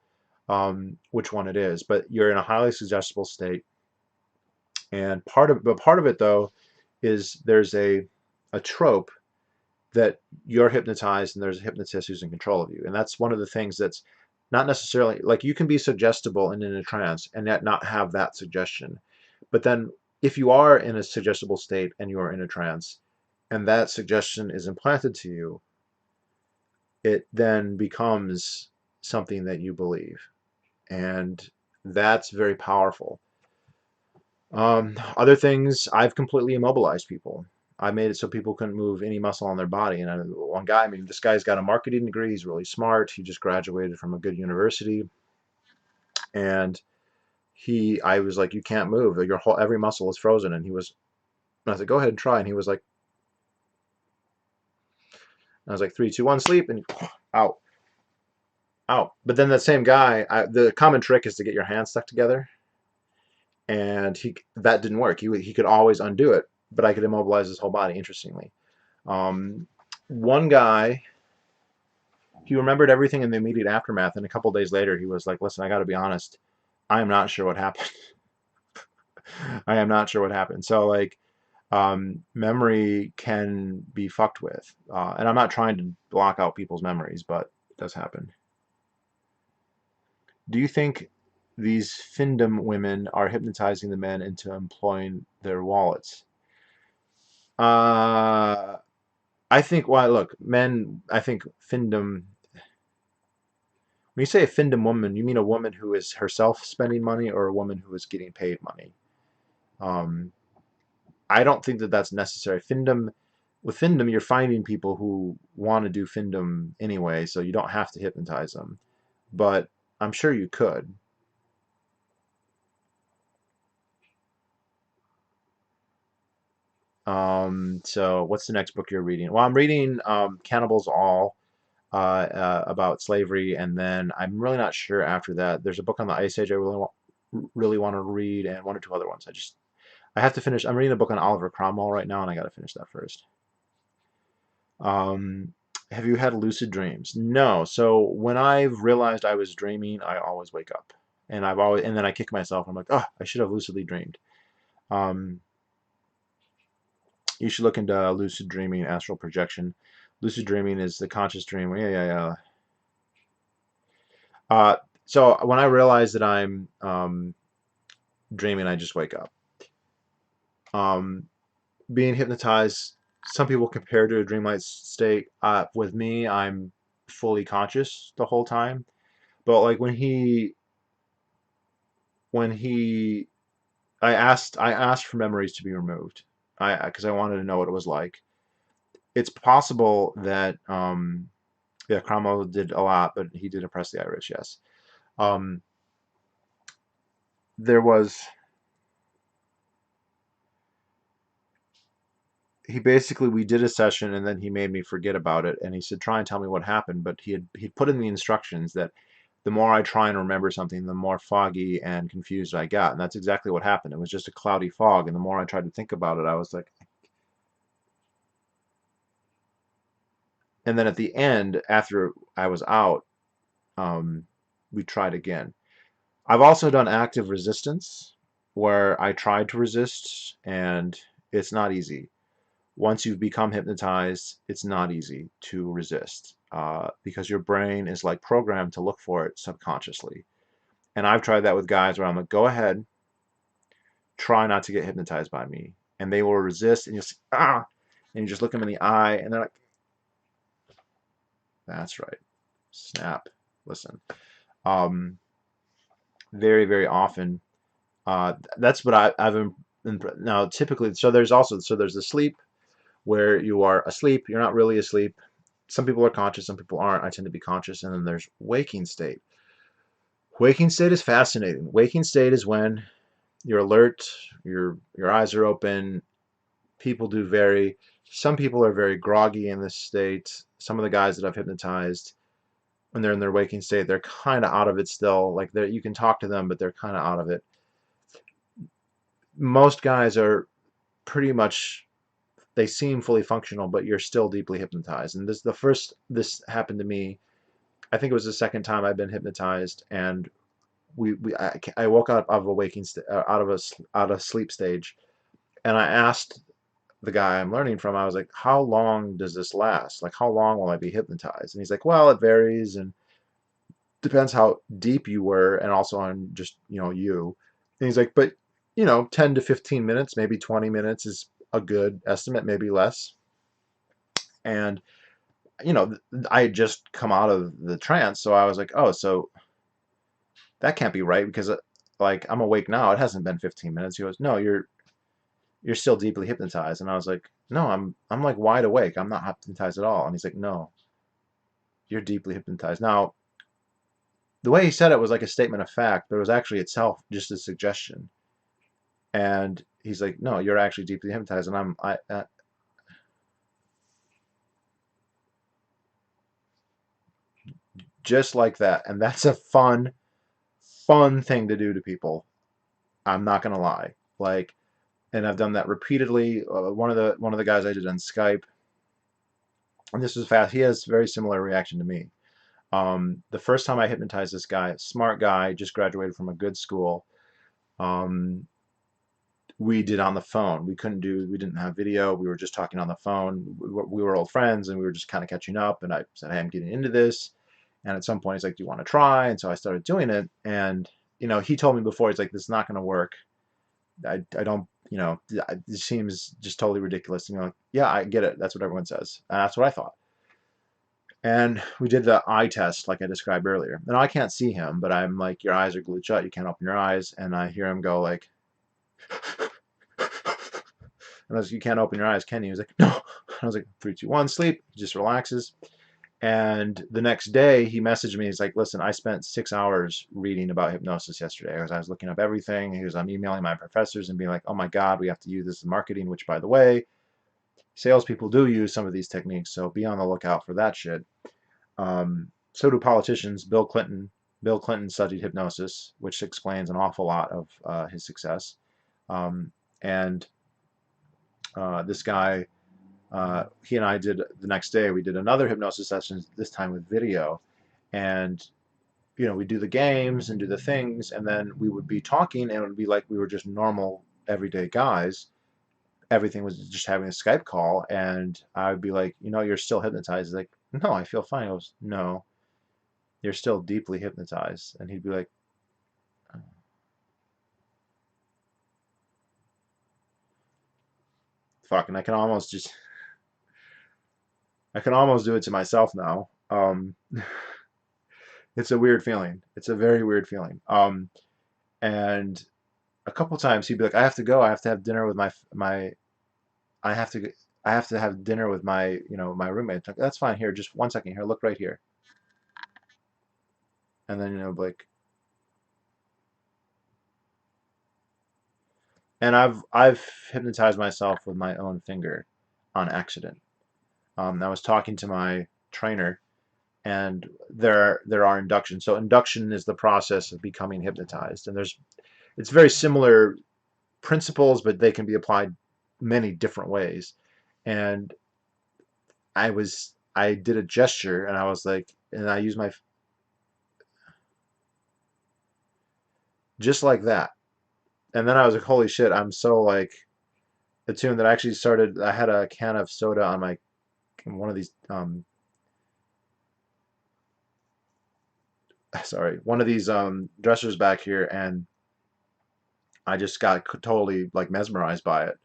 which one it is, but you're in a highly suggestible state. And part of it though is there's a trope that you're hypnotized and there's a hypnotist who's in control of you. And that's one of the things that's not necessarily, like, you can be suggestible and in a trance and yet not have that suggestion. But then if you are in a suggestible state and you are in a trance and that suggestion is implanted to you, it then becomes something that you believe. And that's very powerful. Other things, I've completely immobilized people. I made it so people couldn't move any muscle on their body. And one guy, I mean, this guy's got a marketing degree. He's really smart. He just graduated from a good university. And I was like, "You can't move. Every muscle is frozen." And I was like, "Go ahead and try." And he was like, I was like, 3, 2, 1, sleep. And out, out. But then that same guy, the common trick is to get your hands stuck together. And that didn't work. He could always undo it, but I could immobilize his whole body, interestingly. One guy, he remembered everything in the immediate aftermath, and a couple days later, he was like, "Listen, I got to be honest. I am not sure what happened. I am not sure what happened." So, like, memory can be fucked with, and I'm not trying to block out people's memories, but it does happen. Do you think these Findom women are hypnotizing the men into employing their wallets? Uh, I think, well, look, men, I think Findom, when you say a Findom woman, you mean a woman who is herself spending money or a woman who is getting paid money? Um, I don't think that that's necessary. With Findom, you're finding people who want to do Findom anyway, so you don't have to hypnotize them. But I'm sure you could. So what's the next book you're reading? Well, I'm reading Cannibals All about slavery, and then I'm really not sure after that. There's a book on the Ice Age I really want to read, and one or two other ones. I have to finish. I'm reading a book on Oliver Cromwell right now, and I got to finish that first. Um, have you had lucid dreams? No. So when I've realized I was dreaming, I always wake up, and then I kick myself. I'm like, oh, I should have lucidly dreamed. Um, you should look into lucid dreaming, astral projection. Lucid dreaming is the conscious dream. Yeah, yeah, yeah. Uh, so when I realize that I'm dreaming, I just wake up. Um, being hypnotized, some people compare to a dreamlike state. With me, I'm fully conscious the whole time. But like when he, I asked for memories to be removed. Because I wanted to know what it was like. It's possible that yeah, Cromwell did a lot, but he did oppress the Irish. Yes. Um, there was he basically we did a session and then he made me forget about it and he said try and tell me what happened, but he'd put in the instructions that the more I try and remember something, the more foggy and confused I got, and that's exactly what happened. It was just a cloudy fog, and the more I tried to think about it, I was like, and then at the end, after I was out, um, we tried again. I've also done active resistance where I tried to resist and it's not easy. Once you've become hypnotized, it's not easy to resist because your brain is like programmed to look for it subconsciously. And I've tried that with guys where I'm like, go ahead, try not to get hypnotized by me. And they will resist and you'll see, ah, and you just look them in the eye and they're like, that's right, snap, listen. Um, very, very often, that's what I've now typically, so there's the sleep where you are asleep, you're not really asleep. Some people are conscious, some people aren't. I tend to be conscious. And then there's waking state. Waking state is fascinating. Waking state is when you're alert, your eyes are open. People do vary. Some people are very groggy in this state. Some of the guys that I've hypnotized, when they're in their waking state, they're kind of out of it still. Like you can talk to them, but they're kind of out of it. Most guys are pretty much they seem fully functional, but you're still deeply hypnotized. And this happened to me. I think it was the second time I've been hypnotized, and I woke up out of a out of sleep stage, and I asked the guy I'm learning from, I was like, how long does this last? Like, how long will I be hypnotized? And he's like, well, it varies and depends how deep you were, and also on just you. And he's like, but 10 to 15 minutes, maybe 20 minutes is a good estimate, maybe less. And I had just come out of the trance, so I was like, oh, so that can't be right because like I'm awake now. It hasn't been 15 minutes. He goes, no, you're still deeply hypnotized. And I was like, no, I'm like wide awake. I'm not hypnotized at all. And he's like, no, you're deeply hypnotized. Now, the way he said it was like a statement of fact, but it was actually itself just a suggestion. And he's like, no, you're actually deeply hypnotized. And just like that. And that's a fun thing to do to people. I'm not gonna lie. Like, and I've done that repeatedly. One of the guys I did on Skype, and this was fast. He has very similar reaction to me. The first time I hypnotized this guy, smart guy, just graduated from a good school. Um, we did on the phone. We didn't have video. We were just talking on the phone. We were old friends, and we were just kind of catching up. And I said, "Hey, I'm getting into this," And at some point, he's like, "Do you want to try?" And so I started doing it. And he told me before, he's like, "This is not going to work. I don't, it seems just totally ridiculous." And you're like, "Yeah, I get it. That's what everyone says." And that's what I thought. And we did the eye test, like I described earlier. And I can't see him, but I'm like, "Your eyes are glued shut. You can't open your eyes." And I hear him go like, and I was like, "You can't open your eyes, can you?" He was like, "No." I was like, 3, 2, 1, sleep. He just relaxes. And the next day, he messaged me. He's like, "Listen, I spent 6 hours reading about hypnosis yesterday. I was looking up everything." He goes, "I'm emailing my professors and being like, oh my God, we have to use this in marketing," which, by the way, salespeople do use some of these techniques. So be on the lookout for that shit. So do politicians. Bill Clinton. Bill Clinton studied hypnosis, which explains an awful lot of his success. And this guy, he and I did the next day, we did another hypnosis session, this time with video. And, we do the games and do the things, and then we would be talking, and it would be like we were just normal, everyday guys. Everything was just having a Skype call, and I would be like, "You're still hypnotized." He's like, "No, I feel fine." I was, "No, you're still deeply hypnotized." And he'd be like, "Fuck," and I can almost do it to myself now. It's a weird feeling. It's a very weird feeling. And a couple times he'd be like, "I have to go. I have to have dinner with my I have to I have to have dinner with my roommate." Like, "That's fine. Here, just 1 second. Here, look right here." And then like, and I've hypnotized myself with my own finger on accident. I was talking to my trainer, and there are inductions. So induction is the process of becoming hypnotized, and it's very similar principles, but they can be applied many different ways. And I did a gesture, and I was like, and I used my, just like that. And then I was like, "Holy shit, I'm so like attuned," that I actually started. I had a can of soda on my one of these sorry, one of these dressers back here, and I just got totally like mesmerized by it.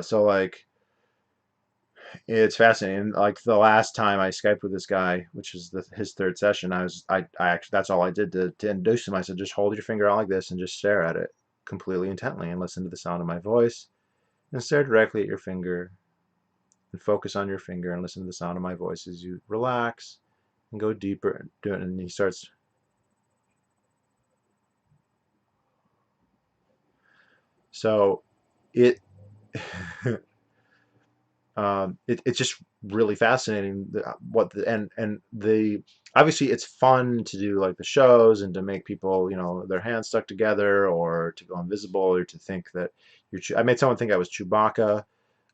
So like it's fascinating. Like the last time I Skyped with this guy, which is his third session, I actually, that's all I did to introduce him. I said, "Just hold your finger out like this and just stare at it completely intently and listen to the sound of my voice, and stare directly at your finger and focus on your finger and listen to the sound of my voice as you relax and go deeper and do it." And he starts. So it it's just really fascinating what the and the obviously it's fun to do like the shows and to make people their hands stuck together or to go invisible or to think that I made someone think I was Chewbacca.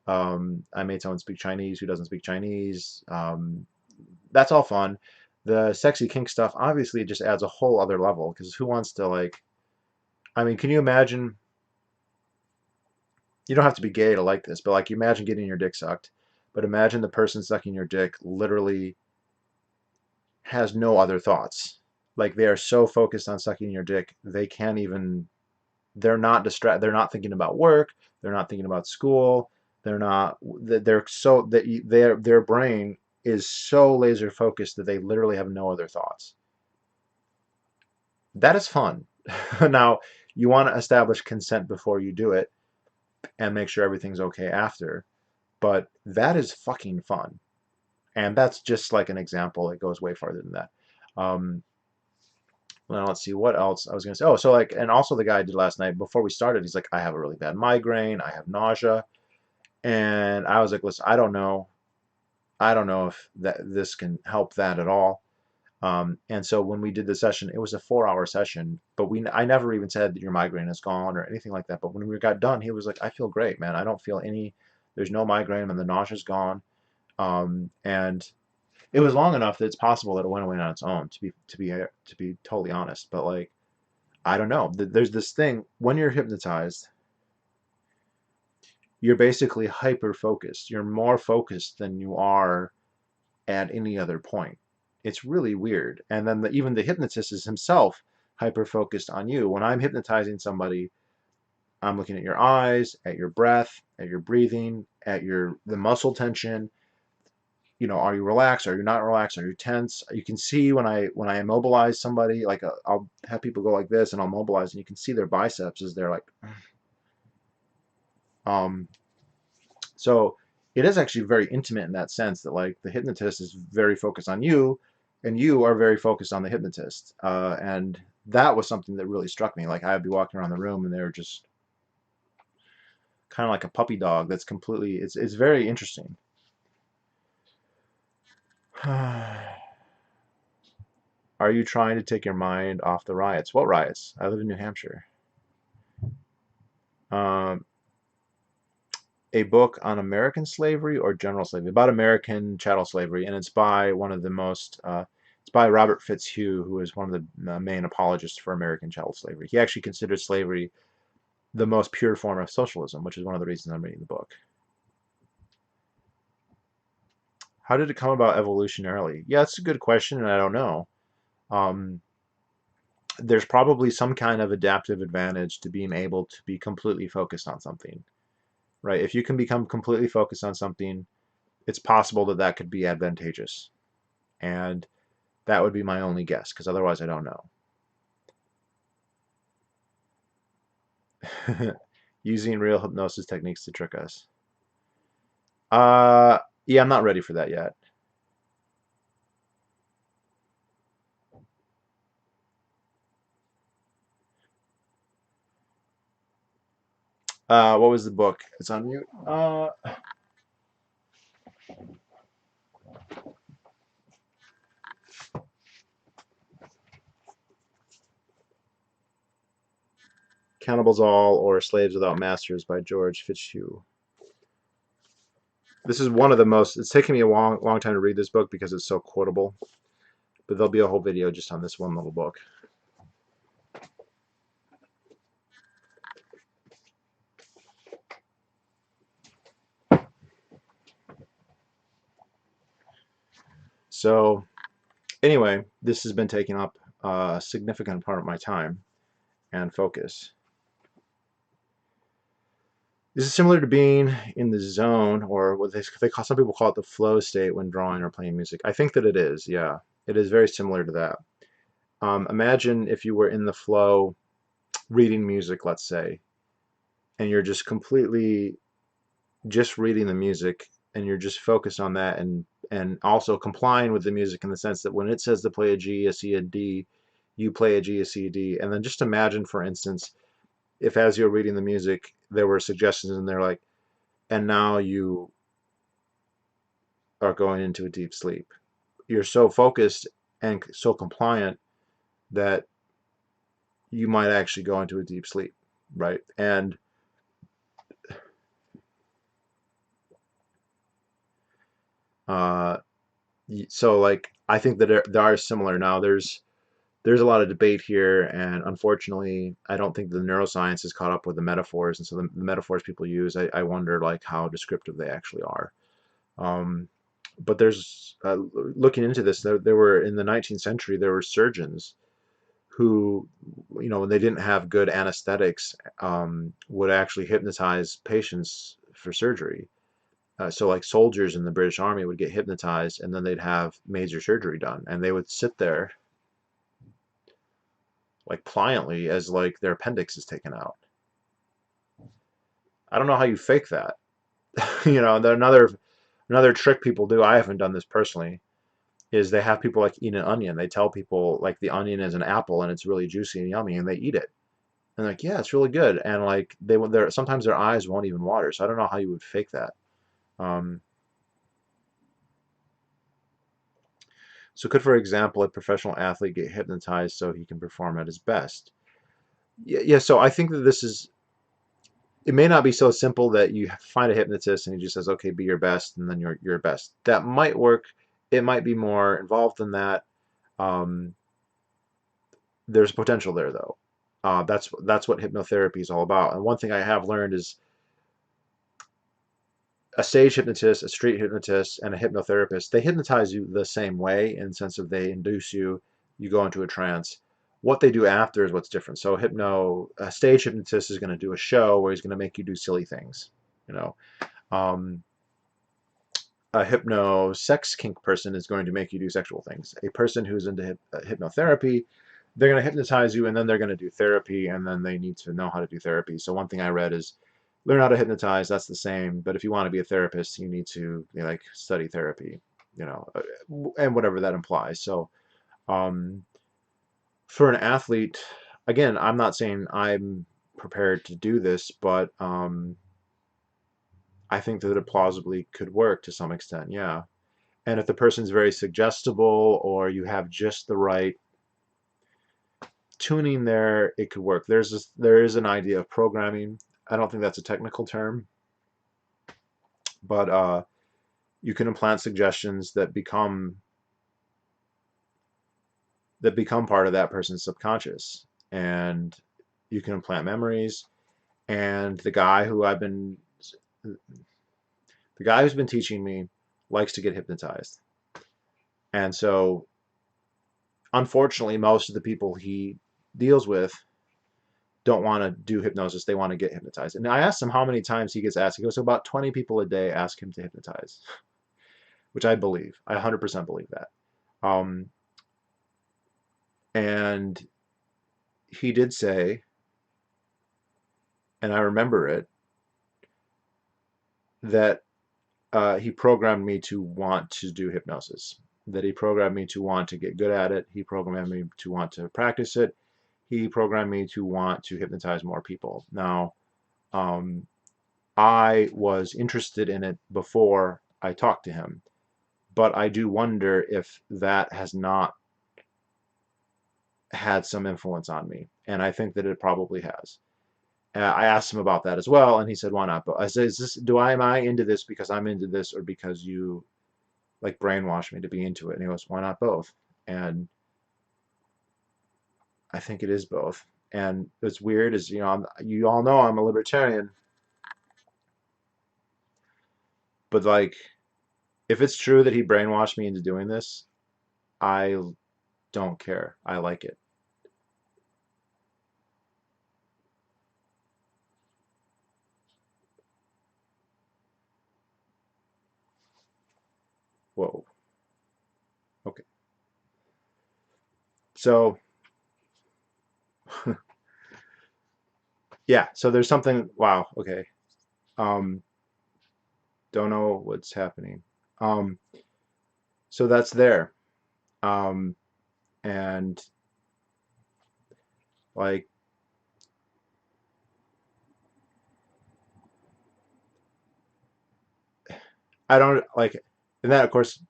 I made someone speak Chinese who doesn't speak Chinese. That's all fun. The sexy kink stuff obviously just adds a whole other level, because who wants to like, I mean, can you imagine, you don't have to be gay to like this, but like, imagine getting your dick sucked, but imagine the person sucking your dick literally has no other thoughts. Like, they are so focused on sucking your dick, they can't even, they're not thinking about work, they're not thinking about school, they're not, they're so, that their brain is so laser focused that they literally have no other thoughts. That is fun. Now, you want to establish consent before you do it and make sure everything's okay after. But that is fucking fun. And that's just like an example. It goes way farther than that. Um, well, let's see what else I was going to say. Oh, so like, and also the guy I did last night before we started, he's like, "I have a really bad migraine. I have nausea." And I was like, "Listen, I don't know. I don't know if this can help that at all." And so when we did the session, it was a 4-hour session, but I never even said that your migraine is gone or anything like that. But when we got done, he was like, "I feel great, man. I don't feel there's no migraine and the nausea's gone." And it was long enough that it's possible that it went away on its own, to be totally honest. But like, I don't know. There's this thing when you're hypnotized, you're basically hyper focused. You're more focused than you are at any other point. It's really weird. And then even the hypnotist is himself hyper focused on you. When I'm hypnotizing somebody, I'm looking at your eyes, at your breath, at your breathing, at the muscle tension. Are you relaxed? Are you not relaxed? Are you tense? You can see when I immobilize somebody, like I'll have people go like this, and I'll mobilize, and you can see their biceps as they're like, um. So it is actually very intimate in that sense that like the hypnotist is very focused on you, and you are very focused on the hypnotist. And that was something that really struck me. Like I'd be walking around the room, and they were just kind of like a puppy dog. That's completely. It's very interesting. Are you trying to take your mind off the riots? What riots? I live in New Hampshire. Um, a book on American slavery or general slavery, about American chattel slavery, and it's by one of the most. It's by Robert Fitzhugh, who is one of the main apologists for American chattel slavery. He actually considered slavery the most pure form of socialism, which is one of the reasons I'm reading the book. How did it come about evolutionarily? Yeah, it's a good question, and I don't know. Um, there's probably some kind of adaptive advantage to being able to be completely focused on something, right? If you can become completely focused on something, it's possible that that could be advantageous. And that would be my only guess, because otherwise I don't know. Using real hypnosis techniques to trick us. Yeah, I'm not ready for that yet. What was the book? It's on mute. Cannibals All or Slaves Without Masters by George Fitzhugh. This is one of the most. It's taken me a long, long time to read this book because it's so quotable. But there'll be a whole video just on this one little book. So anyway, this has been taking up a significant part of my time and focus. This is similar to being in the zone, or what they call, some people call it the flow state when drawing or playing music. I think that it is. Yeah, it is very similar to that. Imagine if you were in the flow reading music, let's say, and you're just completely just reading the music, and you're just focused on that, and also complying with the music in the sense that when it says to play a G, a C, a D, you play a G, a C, a D, and then just imagine, for instance, if as you're reading the music, there were suggestions in there like, and now you are going into a deep sleep. You're so focused and so compliant that you might actually go into a deep sleep, right? And uh, so, like, I think that there are similar. Now, there's a lot of debate here, and unfortunately, I don't think the neuroscience has caught up with the metaphors, and so the metaphors people use, I wonder like how descriptive they actually are. Um, but there's looking into this, there were in the 19th century there were surgeons who, when they didn't have good anesthetics, would actually hypnotize patients for surgery. So like soldiers in the British Army would get hypnotized, and then they'd have major surgery done, and they would sit there like pliantly as like their appendix is taken out. I don't know how you fake that. Another trick people do. I haven't done this personally. Is they have people like eat an onion. They tell people like the onion is an apple and it's really juicy and yummy, and they eat it. And like, yeah, it's really good. And like they're sometimes their eyes won't even water. So I don't know how you would fake that. Um, so could, for example, a professional athlete get hypnotized so he can perform at his best? Yeah, yeah. So I think that this is. It may not be so simple that you find a hypnotist and he just says, "Okay, be your best," and then you're your best. That might work. It might be more involved than that. Um, there's potential there, though. That's what hypnotherapy is all about. And one thing I have learned is a stage hypnotist, a street hypnotist, and a hypnotherapist, they hypnotize you the same way in the sense of they induce you, you go into a trance. What they do after is what's different. So a stage hypnotist is going to do a show where he's going to make you do silly things. You know, um, a hypno sex kink person is going to make you do sexual things. A person who's into hypnotherapy, they're going to hypnotize you and then they're going to do therapy and then they need to know how to do therapy. So one thing I read is learn how to hypnotize. That's the same. But if you want to be a therapist, you need to like study therapy, and whatever that implies. So um, for an athlete, again, I'm not saying I'm prepared to do this, but I think that it plausibly could work to some extent. Yeah. And if the person's very suggestible or you have just the right tuning there, it could work. There is an idea of programming. I don't think that's a technical term, but you can implant suggestions that become part of that person's subconscious, and you can implant memories. And the guy who's been teaching me likes to get hypnotized, and so unfortunately, most of the people he deals with don't want to do hypnosis. They want to get hypnotized. And I asked him how many times he gets asked. He goes, so about 20 people a day ask him to hypnotize, which I believe. I 100% believe that. Um, and he did say, and I remember it, that he programmed me to want to do hypnosis, that he programmed me to want to get good at it. He programmed me to want to practice it. He programmed me to want to hypnotize more people. Now, I was interested in it before I talked to him, but I do wonder if that has not had some influence on me, and I think that it probably has. I asked him about that as well, and he said, "Why not?" But I said, am I into this because I'm into this, or because you like brainwash me to be into it?" And he goes, "Why not both?" And I think it is both. And what's weird is, you all know I'm a libertarian, but like, if it's true that he brainwashed me into doing this, I don't care. I like it. Whoa. Okay. So, yeah. So there's something. Wow. Okay. Um, don't know what's happening. Um, so that's there. Um, and like, I don't like, and that of course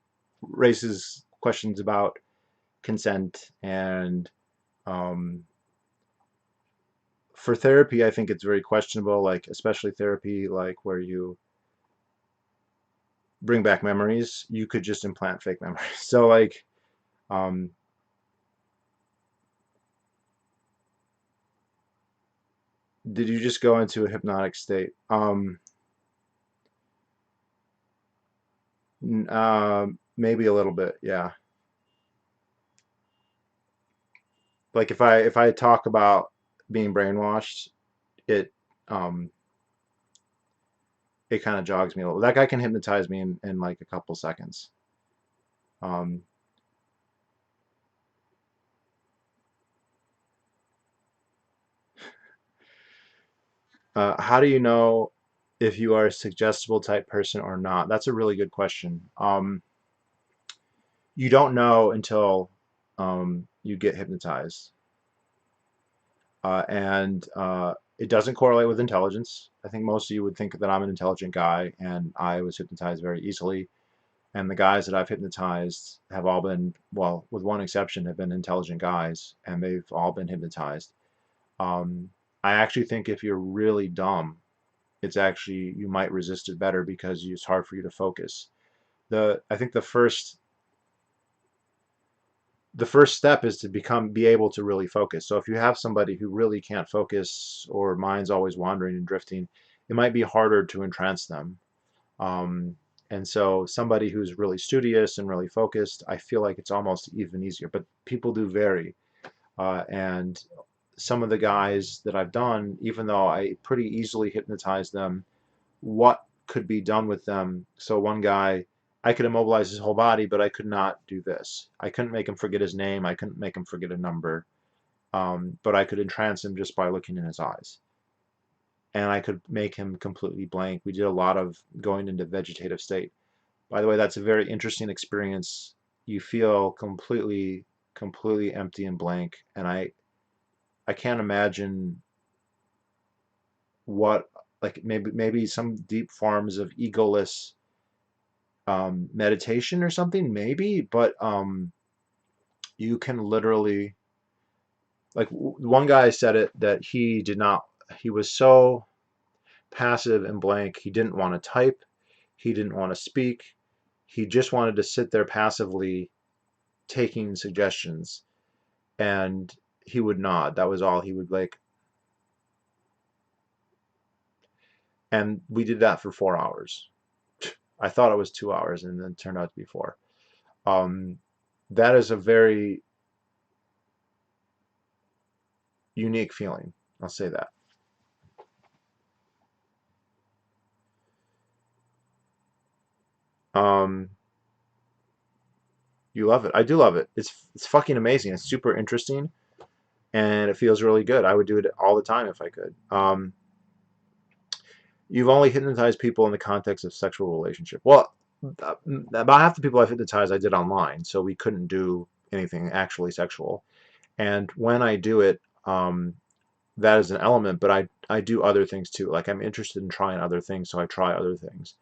raises questions about consent and um, for therapy, I think it's very questionable, like especially therapy like where you bring back memories, you could just implant fake memories. So like, um, did you just go into a hypnotic state? Maybe a little bit, yeah. Like if I talk about being brainwashed, it um it kind of jogs me a little. That guy can hypnotize me in like a couple seconds. Um, how do you know if you are a suggestible type person or not? That's a really good question. You don't know until you get hypnotized. And it doesn't correlate with intelligence. I think most of you would think that I'm an intelligent guy, and I was hypnotized very easily. And the guys that I've hypnotized have all been, well, with one exception, have been intelligent guys, and they've all been hypnotized. Um, I actually think if you're really dumb, it's actually you might resist it better because it's hard for you to focus. I think the first step is to be able to really focus. So if you have somebody who really can't focus or mind's always wandering and drifting, it might be harder to entrance them. Um, and so somebody who's really studious and really focused, I feel like it's almost even easier. But people do vary. And some of the guys that I've done, even though I pretty easily hypnotize them, what could be done with them. So one guy, I could immobilize his whole body, but I could not do this. I couldn't make him forget his name. I couldn't make him forget a number. But I could entrance him just by looking in his eyes. And I could make him completely blank. We did a lot of going into vegetative state. By the way, that's a very interesting experience. You feel completely empty and blank. And I can't imagine what, like maybe some deep forms of egoless meditation or something, maybe, but you can literally, like one guy said it that he did not, he was so passive and blank, he didn't want to type, he didn't want to speak, he just wanted to sit there passively taking suggestions, and he would nod. That was all he would like. And we did that for 4 hours. I thought it was 2 hours, and then it turned out to be four. Um, that is a very unique feeling. I'll say that. Um, you love it. I do love it. It's fucking amazing. It's super interesting, and it feels really good. I would do it all the time if I could. You've only hypnotized people in the context of sexual relationship. Well, about half the people I've hypnotized I did online, so we couldn't do anything actually sexual. And when I do it, that is an element, but I do other things too. Like I'm interested in trying other things, so I try other things.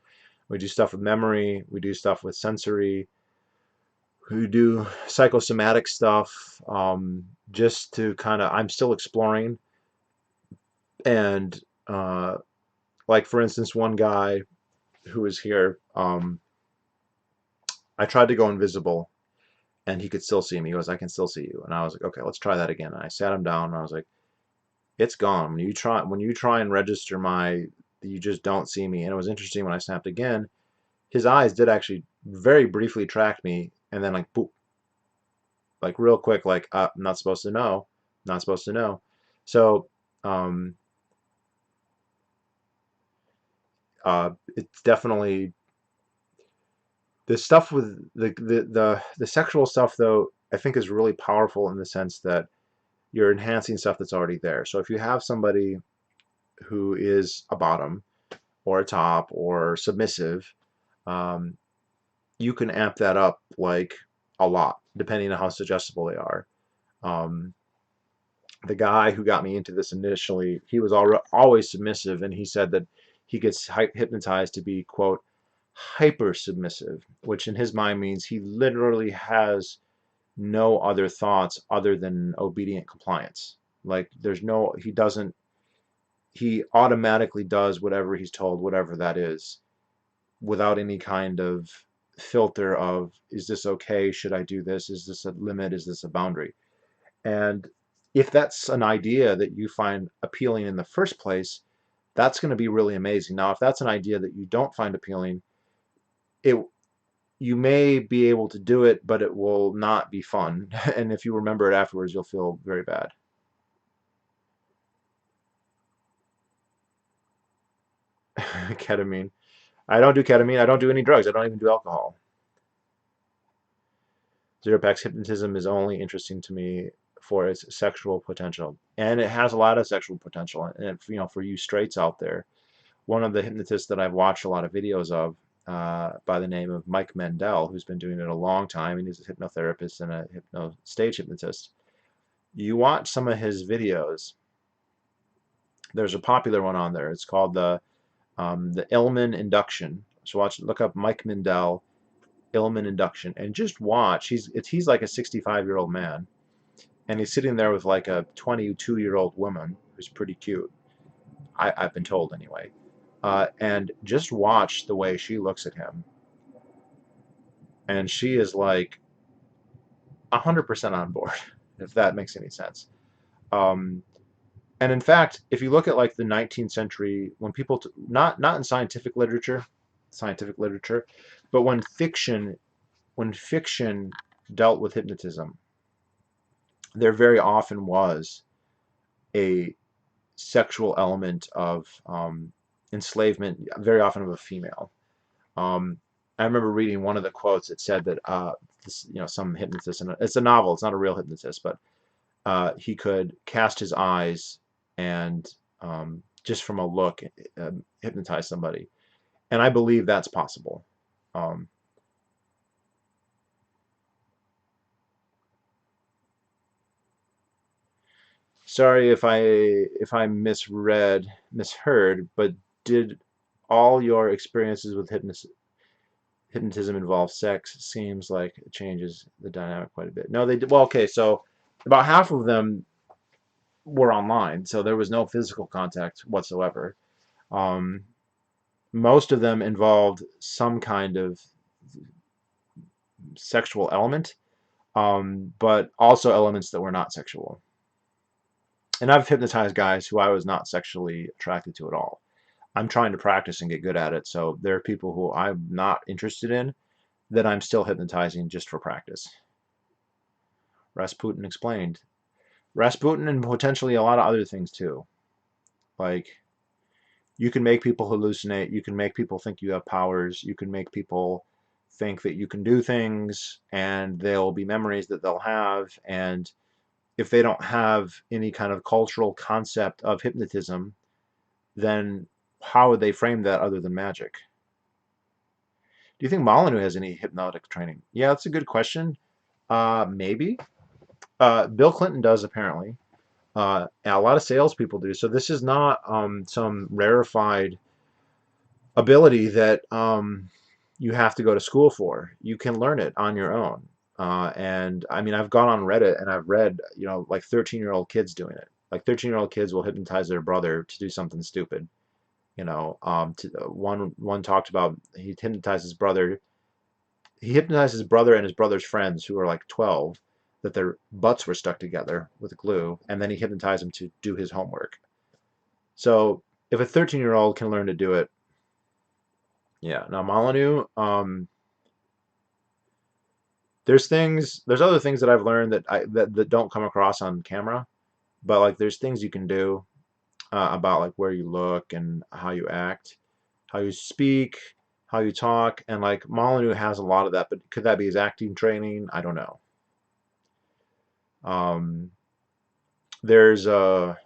We do stuff with memory, we do stuff with sensory, we do psychosomatic stuff, just to kind of, I'm still exploring. And like for instance, one guy who was here, I tried to go invisible and he could still see me. He goes, I can still see you. And I was like, okay, let's try that again. And I sat him down and I was like, it's gone. When you try and register my, you just don't see me. And it was interesting when I snapped again, his eyes did actually very briefly track me, and then like boop, like real quick, like I'm not supposed to know, not supposed to know. So um, it's definitely the stuff with the sexual stuff though. I think is really powerful in the sense that you're enhancing stuff that's already there. So if you have somebody who is a bottom or a top or submissive, um, you can amp that up like a lot, depending on how suggestible they are. Um, the guy who got me into this initially, he was always submissive, and he said that he gets hypnotized to be, quote, hyper submissive, which in his mind means he literally has no other thoughts other than obedient compliance. Like there's no, he doesn't, he automatically does whatever he's told, whatever that is, without any kind of filter of, is this okay? Should I do this? Is this a limit? Is this a boundary? And if that's an idea that you find appealing in the first place, that's going to be really amazing. Now, if that's an idea that you don't find appealing, it you may be able to do it, but it will not be fun. And if you remember it afterwards, you'll feel very bad. Ketamine. I don't do ketamine. I don't do any drugs. I don't even do alcohol. Zeropax hypnotism is only interesting to me for its sexual potential, and it has a lot of sexual potential. And for you straights out there, one of the hypnotists that I've watched a lot of videos of, by the name of Mike Mendel, who's been doing it a long time, and he's a hypnotherapist and a stage hypnotist. You watch some of his videos. There's a popular one on there. It's called the Illman Induction. So look up Mike Mendel Illman Induction, and just watch. He's like a 65-year-old man, and he's sitting there with like a 22-year-old woman who's pretty cute. I've been told anyway. And just watch the way she looks at him, and she is like 100% on board, if that makes any sense. Um, and in fact, if you look at like the 19th century, when people not in scientific literature, scientific literature. But when fiction dealt with hypnotism, there very often was a sexual element of enslavement, very often of a female. Um, I remember reading one of the quotes that said that some hypnotist, and it's a novel, it's not a real hypnotist, but he could cast his eyes and just from a look hypnotize somebody, and I believe that's possible. Um, Sorry if I misheard, but did all your experiences with hypnotism involve sex? Seems like it changes the dynamic quite a bit. No, they did. Well, okay, so about half of them were online, so there was no physical contact whatsoever. Um, Most of them involved some kind of sexual element, but also elements that were not sexual. And I've hypnotized guys who I was not sexually attracted to at all. I'm trying to practice and get good at it, so there are people who I'm not interested in that I'm still hypnotizing just for practice. Rasputin explained. Rasputin and potentially a lot of other things too. Like, you can make people hallucinate, you can make people think you have powers, you can make people think that you can do things, and there'll be memories that they'll have, and if they don't have any kind of cultural concept of hypnotism, then how would they frame that other than magic? Do you think Molyneux has any hypnotic training? Yeah, that's a good question. Maybe. Bill Clinton does, apparently. And a lot of salespeople do. So this is not some rarefied ability that you have to go to school for. You can learn it on your own. And I mean, I've gone on Reddit and I've read, like 13-year-old kids doing it. Like 13-year-old kids will hypnotize their brother to do something stupid. One talked about he hypnotized his brother and his brother's friends who were like 12, that their butts were stuck together with glue, and then he hypnotized them to do his homework. So if a 13-year-old can learn to do it, yeah. Now Molyneux, there's other things that I've learned that don't come across on camera, but like there's things you can do about like where you look and how you act, how you speak, how you talk, and like Molyneux has a lot of that, but could that be his acting training? I don't know. Um, there's a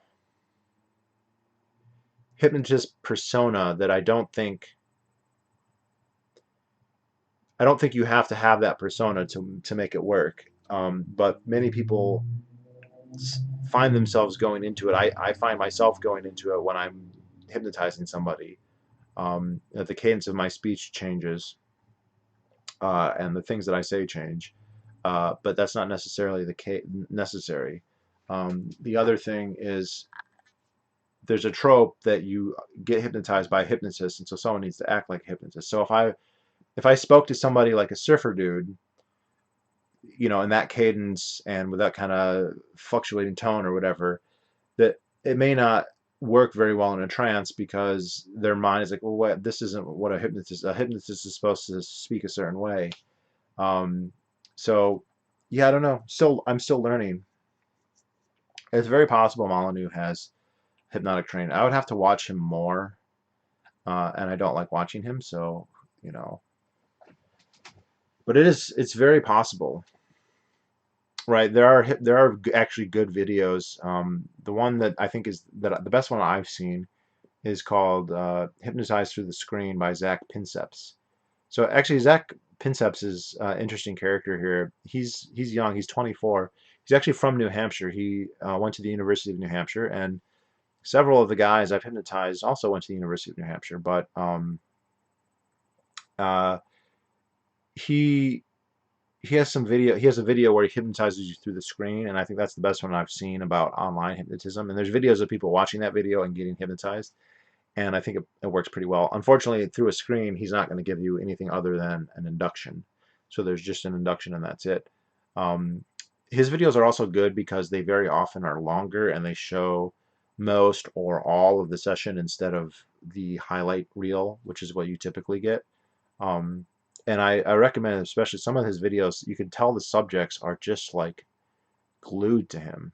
hypnotist persona that I don't think you have to have that persona to make it work. But many people find themselves going into it. I find myself going into it when I'm hypnotizing somebody. The cadence of my speech changes, and the things that I say change. But that's not necessarily necessary. The other thing is there's a trope that you get hypnotized by a hypnotist, and so someone needs to act like a hypnotist. So if I spoke to somebody like a surfer dude, in that cadence and with that kind of fluctuating tone or whatever, that it may not work very well in a trance because their mind is like, well, what? This isn't what a hypnotist is supposed to speak a certain way. Um, so, yeah, I don't know. I'm still learning. It's very possible Molyneux has hypnotic training. I would have to watch him more, and I don't like watching him, so you know. But it's very possible, right? There are actually good videos. The one that I think is the best one I've seen is called "Hypnotized Through the Screen" by Zach Pinceps. So actually, Zach Pinceps is an interesting character here. He's young. He's 24. He's actually from New Hampshire. He went to the University of New Hampshire, and several of the guys I've hypnotized also went to the University of New Hampshire. But uh, he he has some video. He has a video where he hypnotizes you through the screen, and I think that's the best one I've seen about online hypnotism. And there's videos of people watching that video and getting hypnotized, and I think it works pretty well. Unfortunately, through a screen, he's not going to give you anything other than an induction. So there's just an induction, and that's it. Um, his videos are also good because they very often are longer and they show most or all of the session instead of the highlight reel, which is what you typically get. Um, and I recommend, especially some of his videos, you can tell the subjects are just like glued to him.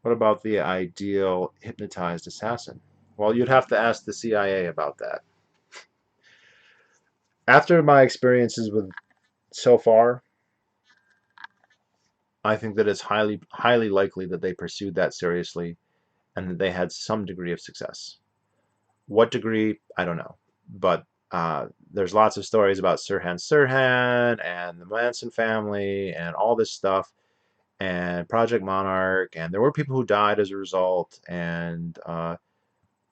What about the ideal hypnotized assassin? Well, you'd have to ask the CIA about that. After my experiences with so far, I think that it's highly likely that they pursued that seriously and that they had some degree of success. What degree, I don't know. But there's lots of stories about Sirhan and the Manson family and all this stuff and Project Monarch, and there were people who died as a result. And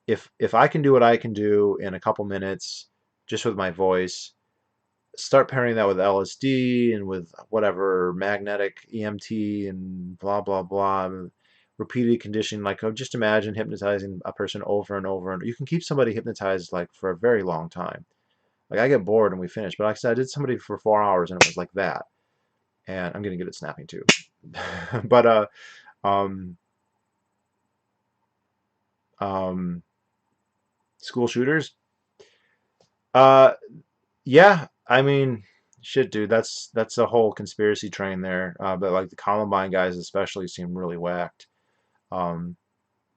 if I can do what I can do in a couple minutes just with my voice, start pairing that with LSD and with whatever magnetic EMT and blah blah blah, repeated conditioning. Like, oh, just imagine hypnotizing a person over and over, and you can keep somebody hypnotized like for a very long time. Like, I get bored and we finish, but like I said, I did somebody for 4 hours and it was like that, and I'm gonna get it snapping too. But um, um, school shooters. Uh, yeah, I mean, shit, dude, that's a whole conspiracy train there. But like the Columbine guys especially seem really whacked. Um,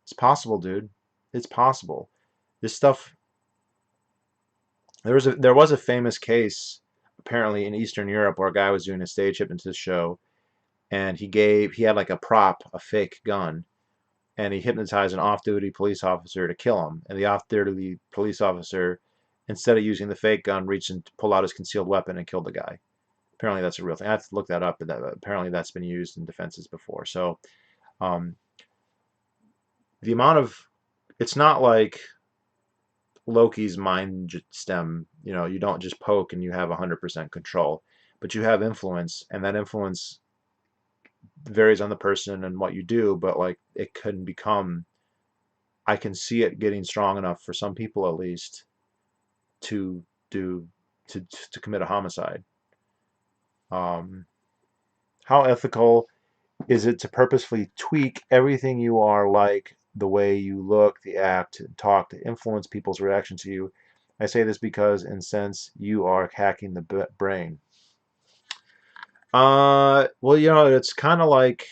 it's possible, dude. It's possible. This stuff. There was a famous case apparently in Eastern Europe where a guy was doing a stage hypnotist show, and he had like a prop, a fake gun, and he hypnotized an off-duty police officer to kill him. And the off-duty police officer, instead of using the fake gun, reached and pulled out his concealed weapon and killed the guy. Apparently, that's a real thing. I have to look that up, but apparently that's been used in defenses before. So um, the amount of it's not like Loki's mind stem. You don't just poke and you have 100% control, but you have influence, and that influence varies on the person and what you do. But like it can become, I can see it getting strong enough for some people at least to do to commit a homicide. Um, how ethical is it to purposefully tweak everything you are, like the way you look, the act, and talk, to influence people's reaction to you? I say this because, in a sense, you are hacking the brain. Well, it's kind of like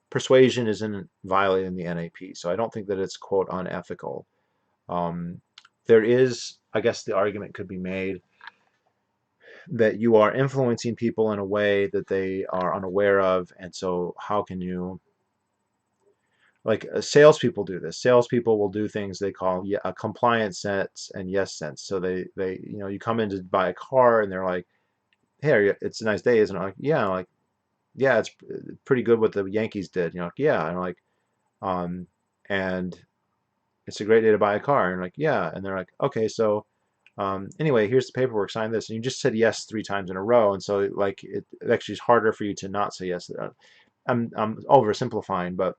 persuasion isn't violating the NAP, so I don't think that it's quote unethical. Um, there is, I guess, the argument could be made that you are influencing people in a way that they are unaware of, and so how can you, like, salespeople do this. Salespeople will do things they call a compliance sense and yes sense. So they you come in to buy a car and they're like, hey, it's a nice day, isn't it? I'm like, yeah. I'm like, yeah, it's pretty good what the Yankees did. Like, yeah. And I'm like, um, and it's a great day to buy a car. And I'm like, yeah. And they're like, okay, so anyway, here's the paperwork, sign this. And you just said yes 3 times in a row. And so like it actually is harder for you to not say yes. I'm oversimplifying, but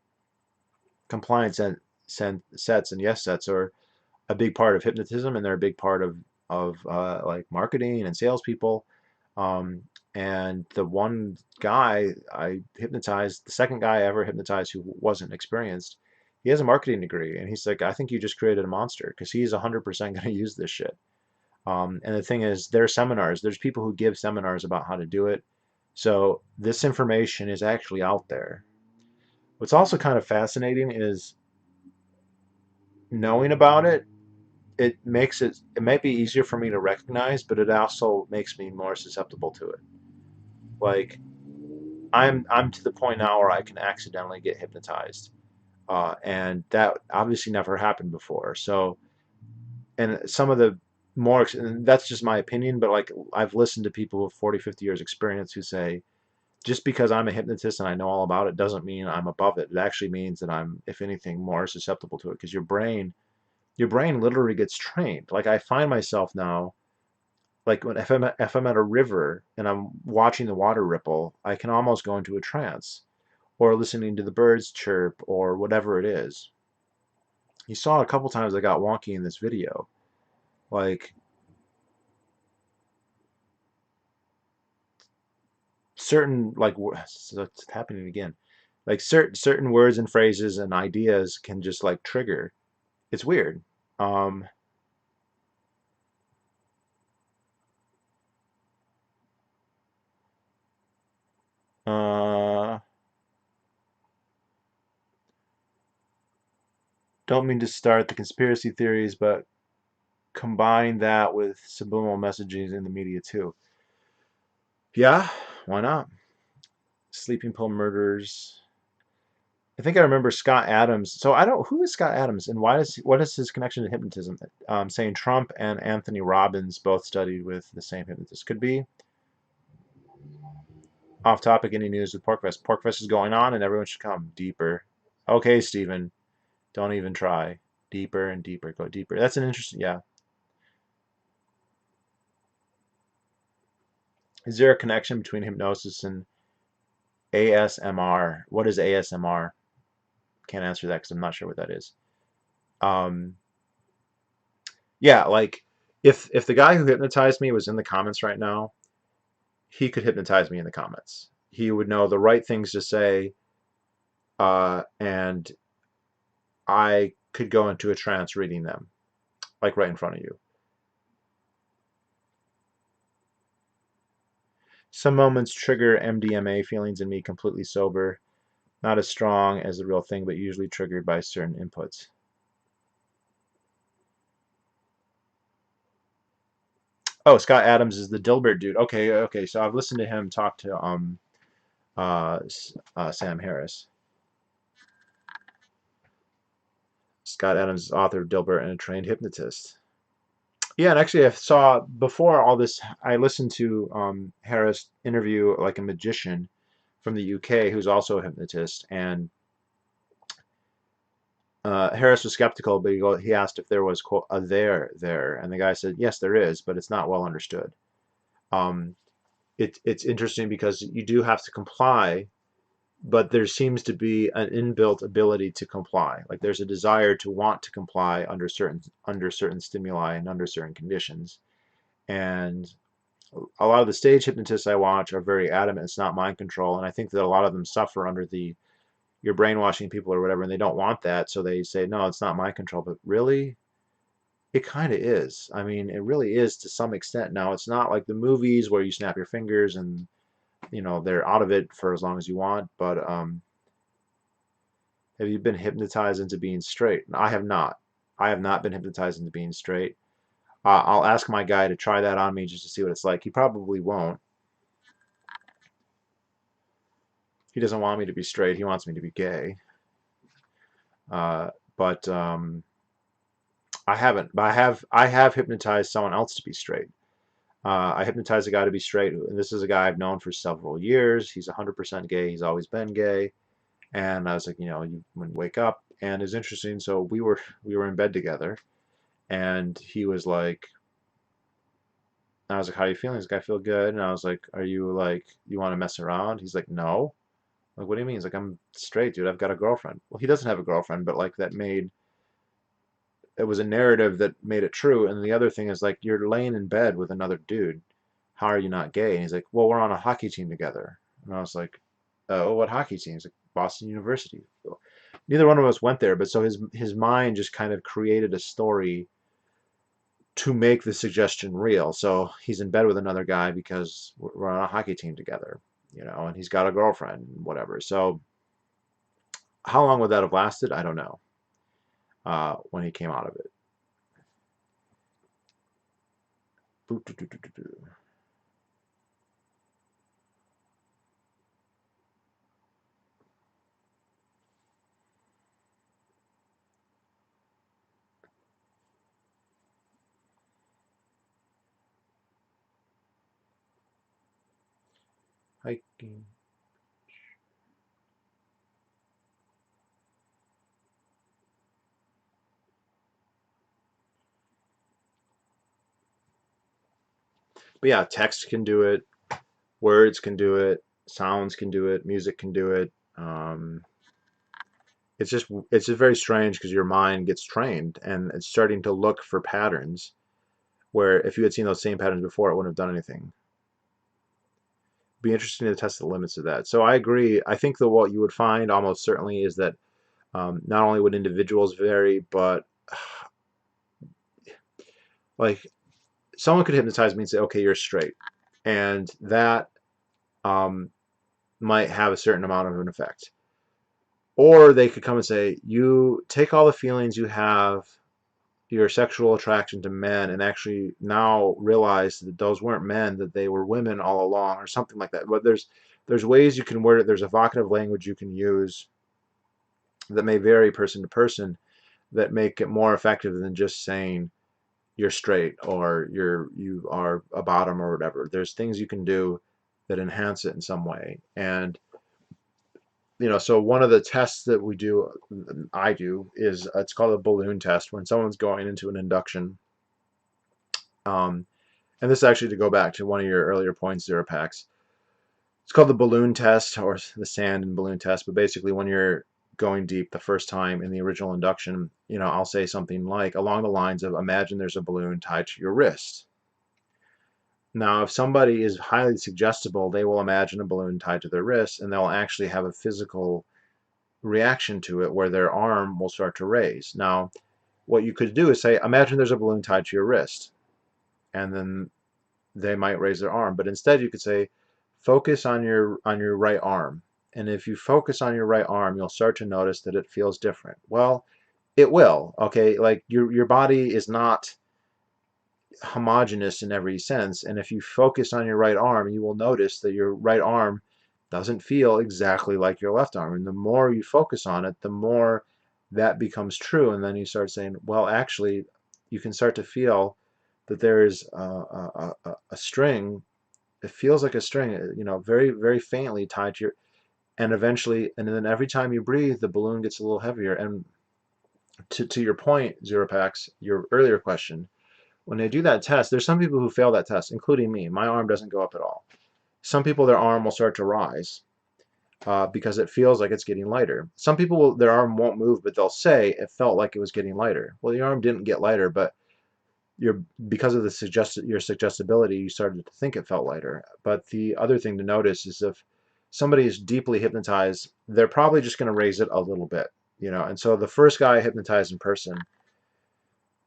compliance and sets and yes sets are a big part of hypnotism, and they're a big part of like marketing and salespeople. Um, and the one guy I hypnotized, the second guy I ever hypnotized who wasn't experienced, he has a marketing degree, and he's like, I think you just created a monster because he's 100% going to use this shit. And the thing is, there are seminars. There's people who give seminars about how to do it. So this information is actually out there. What's also kind of fascinating is knowing about it. It might be easier for me to recognize, but it also makes me more susceptible to it. Like I'm to the point now where I can accidentally get hypnotized, and that obviously never happened before. So, and some of the more, and that's just my opinion, but like I've listened to people with 40, 50 years experience who say, just because I'm a hypnotist and I know all about it doesn't mean I'm above it. It actually means that I'm, if anything, more susceptible to it because your brain literally gets trained. Like I find myself now, like if I'm at a river and I'm watching the water ripple, I can almost go into a trance, or listening to the birds chirp or whatever it is. You saw a couple times I got wonky in this video. Like certain so it's happening again. Like certain words and phrases and ideas can just like trigger. It's weird. Um, uh, don't mean to start the conspiracy theories, but combine that with subliminal messages in the media too. Yeah, why not? Sleeping pill murders. I think I remember Scott Adams. So I don't. Who is Scott Adams, and what is his connection to hypnotism? Saying Trump and Anthony Robbins both studied with the same hypnotist could be off topic. Any news with Porkfest? Porkfest is going on, and everyone should come deeper. Okay, Stephen, don't even try. Deeper and deeper. Go deeper. That's an interesting. Yeah. Is there a connection between hypnosis and ASMR? What is ASMR? Can't answer that because I'm not sure what that is. Um, yeah, like if the guy who hypnotized me was in the comments right now, he could hypnotize me in the comments. He would know the right things to say, and I could go into a trance reading them, like right in front of you. Some moments trigger MDMA feelings in me completely sober, not as strong as the real thing, but usually triggered by certain inputs. Oh, Scott Adams is the Dilbert dude. Okay, okay. So I've listened to him talk to Sam Harris. Scott Adams is author of Dilbert and a trained hypnotist. Yeah, and actually, I saw before all this, I listened to Harris interview like a magician from the UK who's also a hypnotist, and Harris was skeptical, but he asked if there was quote a there, and the guy said yes, there is, but it's not well understood. Um, it's interesting because you do have to comply, but there seems to be an inbuilt ability to comply. Like there's a desire to want to comply under certain stimuli and under certain conditions. And a lot of the stage hypnotists I watch are very adamant it's not mind control, and I think that a lot of them suffer under the you're brainwashing people or whatever, and they don't want that, so they say no, it's not mind control. But really, it kind of is. I mean, it really is to some extent. Now, it's not like the movies where you snap your fingers and they're out of it for as long as you want. But have you been hypnotized into being straight? I have not. I have not been hypnotized into being straight. I'll ask my guy to try that on me just to see what it's like. He probably won't. He doesn't want me to be straight. He wants me to be gay. But I haven't. But I have hypnotized someone else to be straight. I hypnotized a guy to be straight, and this is a guy I've known for several years. He's 100% gay. He's always been gay. And I was like, you wouldn't wake up. And it's interesting. So we were in bed together, and he was like, I was like, how are you feeling? He's like, I feel good. And I was like, are you like, you want to mess around? He's like, no. Like, what do you mean? He's like, I'm straight, dude. I've got a girlfriend. Well, he doesn't have a girlfriend, but like it was a narrative that made it true. And the other thing is like, you're laying in bed with another dude. How are you not gay? And he's like, well, we're on a hockey team together. And I was like, oh, what hockey team? He's like, Boston University. So neither one of us went there, but so his mind just kind of created a story to make the suggestion real. So he's in bed with another guy because we're on a hockey team together, and he's got a girlfriend, whatever. So how long would that have lasted? I don't know. When he came out of it. Hiking. But yeah, text can do it, words can do it, sounds can do it, music can do it. It's just very strange because your mind gets trained and it's starting to look for patterns where if you had seen those same patterns before, it wouldn't have done anything. be interesting to test the limits of that. So I agree. I think that what you would find almost certainly is that not only would individuals vary, but like someone could hypnotize me and say, okay, you're straight. And that um, might have a certain amount of an effect. Or they could come and say, you take all the feelings you have, your sexual attraction to men, and actually now realize that those weren't men, that they were women all along, or something like that. But there's ways you can word it. There's evocative language you can use that may vary person to person that make it more effective than just saying you're straight or you are a bottom or whatever. There's things you can do that enhance it in some way. And so one of the tests that I do, is it's called a balloon test when someone's going into an induction. And this is actually to go back to one of your earlier points, Zero Packs. It's called the balloon test or the sand and balloon test. But basically, when you're going deep the first time in the original induction, I'll say something like along the lines of, imagine there's a balloon tied to your wrist. Now, if somebody is highly suggestible, they will imagine a balloon tied to their wrist, and they'll actually have a physical reaction to it where their arm will start to raise. Now, what you could do is say, imagine there's a balloon tied to your wrist, and then they might raise their arm. But instead, you could say, focus on your right arm. And if you focus on your right arm, you'll start to notice that it feels different. Well, it will. Okay, like your body is not homogeneous in every sense, and if you focus on your right arm, you will notice that your right arm doesn't feel exactly like your left arm. And the more you focus on it, the more that becomes true. And then you start saying, well, actually, you can start to feel that there is a string. It feels like a string, very, very faintly tied to your, and eventually, and then every time you breathe, the balloon gets a little heavier. And to your point, Zero Packs, your earlier question, when they do that test, there's some people who fail that test, including me. My arm doesn't go up at all. Some people, their arm will start to rise because it feels like it's getting lighter. Some people, their arm won't move, but they'll say it felt like it was getting lighter. Well, your arm didn't get lighter, but because of your suggestibility, you started to think it felt lighter. But the other thing to notice is if somebody is deeply hypnotized, they're probably just going to raise it a little bit, And so the first guy I hypnotized in person,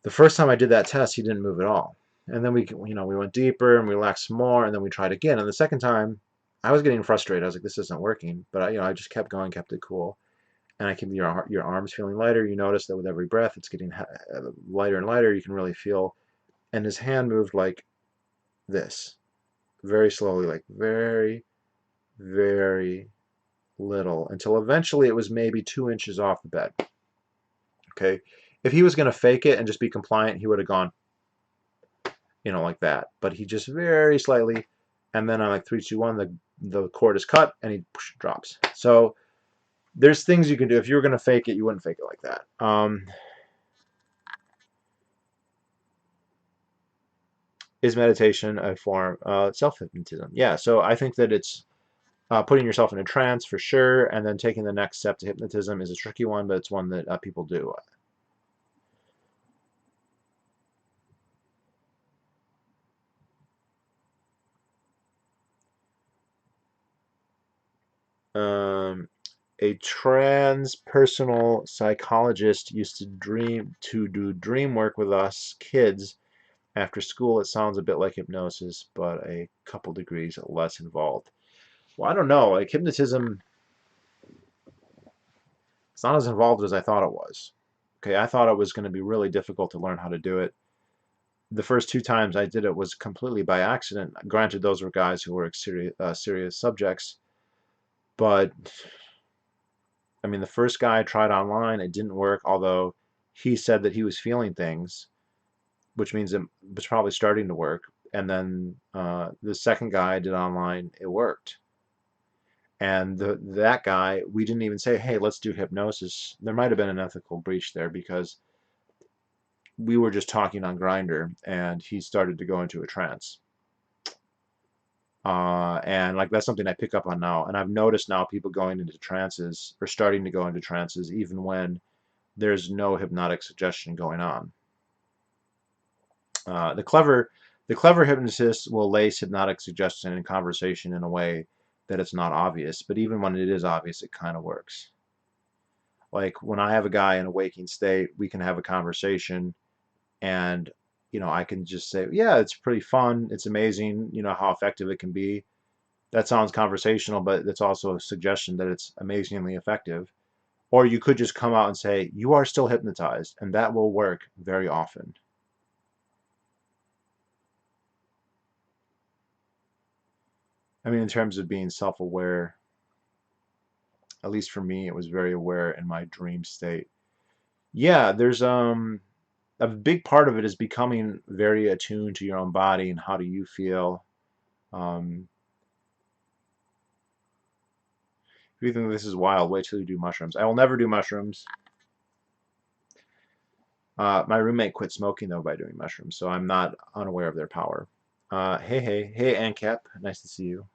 the first time I did that test, he didn't move at all. And then we went deeper and we relaxed more, and then we tried again. And the second time, I was getting frustrated. I was like, this isn't working. But I just kept going, kept it cool. And I keep your arms feeling lighter. You notice that with every breath, it's getting lighter and lighter. You can really feel. And his hand moved like this, very slowly, like very, very little, until eventually it was maybe 2 inches off the bed. Okay. If he was going to fake it and just be compliant, he would have gone, like that. But he just very slightly, and then on like 3, 2, 1, the cord is cut and he drops. So there's things you can do. If you were going to fake it, you wouldn't fake it like that. Is meditation a form of self-hypnotism? Yeah, so I think that it's putting yourself in a trance for sure, and then taking the next step to hypnotism is a tricky one, but it's one that people do. A transpersonal psychologist used to do dream work with us kids after school. It sounds a bit like hypnosis, but a couple degrees less involved. Well, I don't know. Like hypnotism, it's not as involved as I thought it was. Okay, I thought it was going to be really difficult to learn how to do it. The first 2 times I did it was completely by accident. Granted, those were guys who were serious subjects, but I mean, the first guy I tried online, it didn't work, although he said that he was feeling things, which means it was probably starting to work. And then the second guy I did online, it worked. And that guy, we didn't even say, hey, let's do hypnosis. There might have been an ethical breach there because we were just talking on Grindr, and he started to go into a trance. And like that's something I pick up on now. And I've noticed now people going into trances or starting to go into trances even when there's no hypnotic suggestion going on. The The clever hypnotist will lace hypnotic suggestion in conversation in a way that it's not obvious, but even when it is obvious, it kind of works. Like when I have a guy in a waking state, we can have a conversation, and I can just say, yeah, it's pretty fun, it's amazing, how effective it can be. That sounds conversational, but it's also a suggestion that it's amazingly effective. Or you could just come out and say, you are still hypnotized, and that will work very often. I mean, in terms of being self-aware, at least for me, it was very aware in my dream state. Yeah, there's a big part of it is becoming very attuned to your own body and how do you feel. Um, if you think this is wild, wait till you do mushrooms. I will never do mushrooms. My roommate quit smoking though by doing mushrooms, so I'm not unaware of their power. Hey, ANCAP, nice to see you.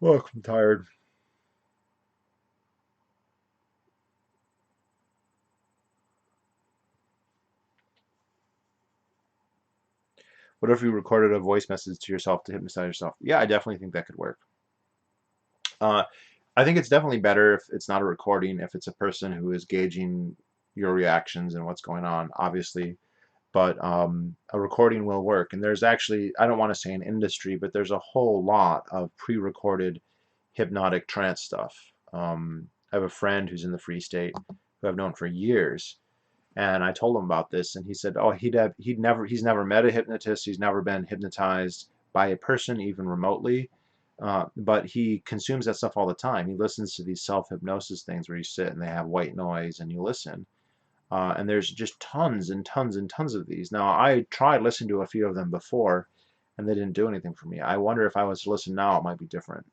Look, I'm tired. What if you recorded a voice message to yourself to hypnotize yourself? Yeah, I definitely think that could work. Uh, I think it's definitely better if it's not a recording, if it's a person who is gauging your reactions and what's going on, obviously. But a recording will work. And there's actually, I don't want to say an industry, but there's a whole lot of pre-recorded hypnotic trance stuff. I have a friend who's in the Free State who I've known for years, and I told him about this, and he said, "Oh, he's never met a hypnotist. He's never been hypnotized by a person, even remotely, but he consumes that stuff all the time. He listens to these self-hypnosis things where you sit and they have white noise and you listen." And there's just tons and tons and tons of these. Now, I tried listening to a few of them before, and they didn't do anything for me. I wonder if I was to listen now, it might be different.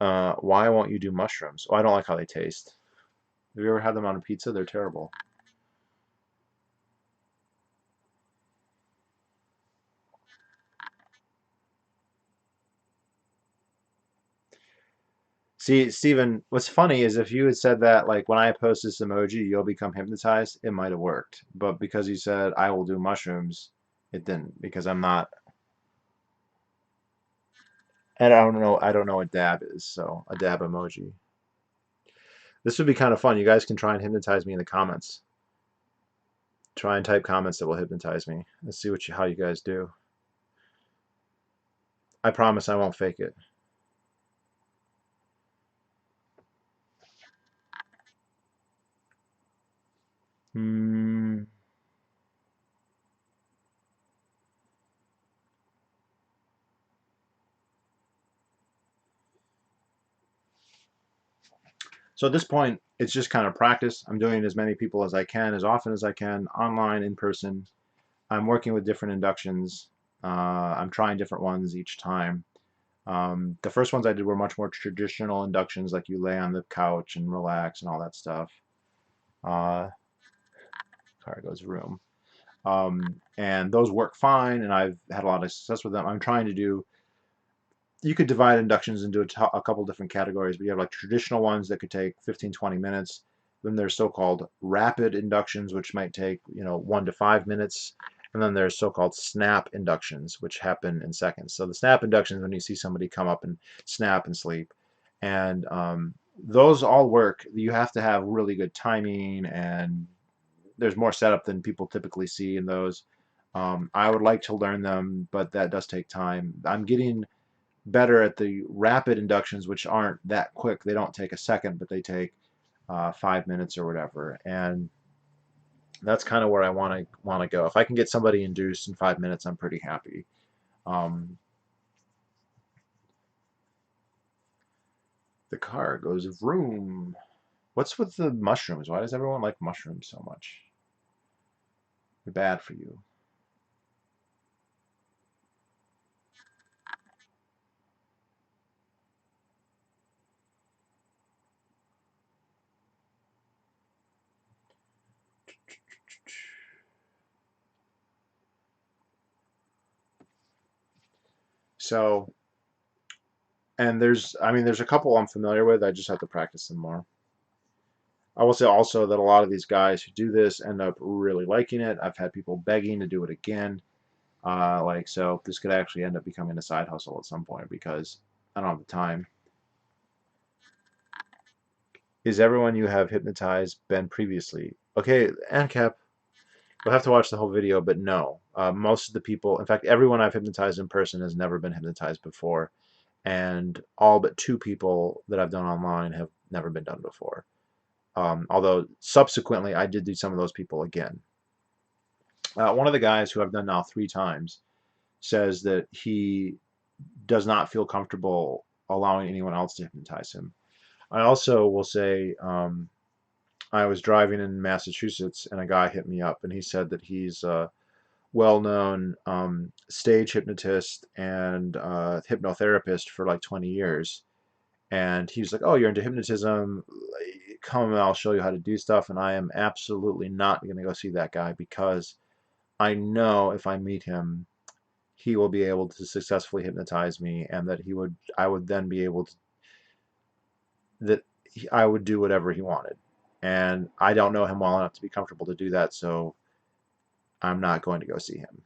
Why won't you do mushrooms? Oh, I don't like how they taste. Have you ever had them on a pizza? They're terrible. See, Steven, what's funny is if you had said that, like, when I post this emoji, you'll become hypnotized, it might have worked. But because you said, I will do mushrooms, it didn't, because I'm not, and I don't know what dab is, so a dab emoji. This would be kind of fun. You guys can try and hypnotize me in the comments. Try and type comments that will hypnotize me. Let's see how you guys do. I promise I won't fake it. Hmm. So at this point, it's just kind of practice. I'm doing as many people as I can, as often as I can, online, in person. I'm working with different inductions. I'm trying different ones each time. The first ones I did were much more traditional inductions, like you lay on the couch and relax and all that stuff. Uh, There goes room. And those work fine, and I've had a lot of success with them. I'm trying to do, you could divide inductions into a couple different categories, but you have like traditional ones that could take 15, 20 minutes. Then there's so-called rapid inductions, which might take, 1 to 5 minutes. And then there's so-called snap inductions, which happen in seconds. So the snap inductions, when you see somebody come up and snap and sleep. And those all work. You have to have really good timing, and there's more setup than people typically see in those. I would like to learn them, but that does take time. I'm getting better at the rapid inductions, which aren't that quick. They don't take a second, but they take 5 minutes or whatever. And that's kind of where I want to go. If I can get somebody induced in 5 minutes, I'm pretty happy. Um, the car goes vroom. What's with the mushrooms? Why does everyone like mushrooms so much? They're bad for you. So, and there's a couple I'm familiar with. I just have to practice them more. I will say also that a lot of these guys who do this end up really liking it. I've had people begging to do it again. So this could actually end up becoming a side hustle at some point because I don't have the time. Is everyone you have hypnotized been previously? Okay, ANCAP, we'll have to watch the whole video, but no. Most of the people, in fact, everyone I've hypnotized in person has never been hypnotized before, and all but two people that I've done online have never been done before. Although subsequently I did do some of those people again. One of the guys who I've done now 3 times says that he does not feel comfortable allowing anyone else to hypnotize him. I also will say I was driving in Massachusetts and a guy hit me up and he said that he's a well-known stage hypnotist and hypnotherapist for like 20 years. And he was like, "Oh, you're into hypnotism? Come, I'll show you how to do stuff." And I am absolutely not going to go see that guy because I know if I meet him, he will be able to successfully hypnotize me, and that I would then be able to, I would do whatever he wanted. And I don't know him well enough to be comfortable to do that, so I'm not going to go see him.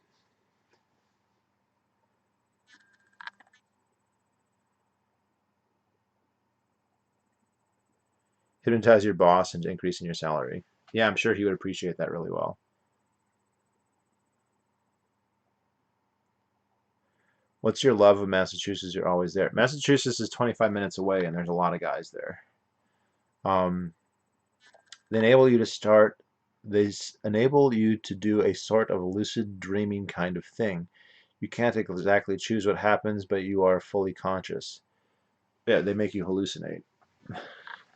Hypnotize your boss into increasing your salary. Yeah, I'm sure he would appreciate that really well. What's your love of Massachusetts? You're always there. Massachusetts is 25 minutes away, and there's a lot of guys there. Um, they enable you to start. They enable you to do a sort of lucid dreaming kind of thing. You can't exactly choose what happens, but you are fully conscious. Yeah, they make you hallucinate.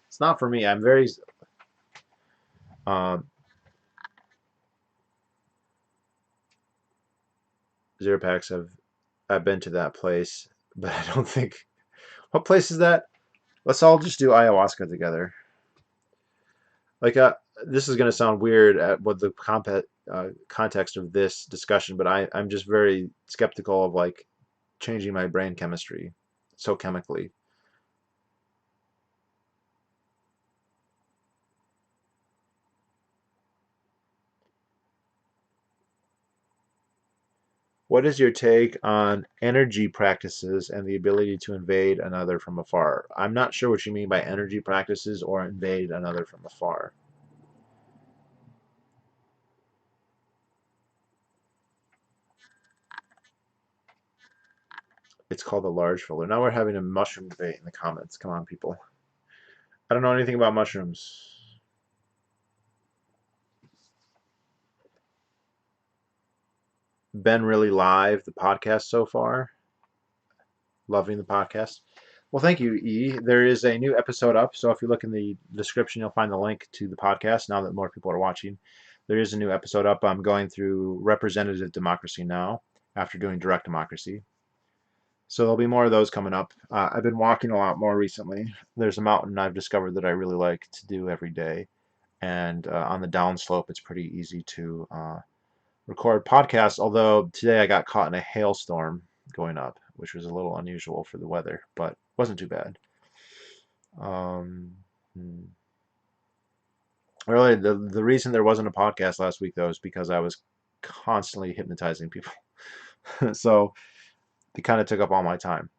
It's not for me. I'm very um, zero packs. I've been to that place, but I don't think. What place is that? Let's all just do ayahuasca together. Like, this is going to sound weird at what the context of this discussion, but I'm just very skeptical of like changing my brain chemistry so chemically. What is your take on energy practices and the ability to invade another from afar? I'm not sure what you mean by energy practices or invade another from afar. It's called a large filler. Now we're having a mushroom debate in the comments. Come on, people. I don't know anything about mushrooms. Been really live the podcast so far. Loving the podcast. Well, thank you, E. There is a new episode up, so if you look in the description, you'll find the link to the podcast now that more people are watching. There is a new episode up. I'm going through representative democracy now after doing direct democracy. So there'll be more of those coming up. I've been walking a lot more recently. There's a mountain I've discovered that I really like to do every day. And on the downslope, it's pretty easy to record podcasts, although today I got caught in a hailstorm going up, which was a little unusual for the weather, but wasn't too bad. Um, hmm. Really, the reason there wasn't a podcast last week though is because I was constantly hypnotizing people, so it kind of took up all my time.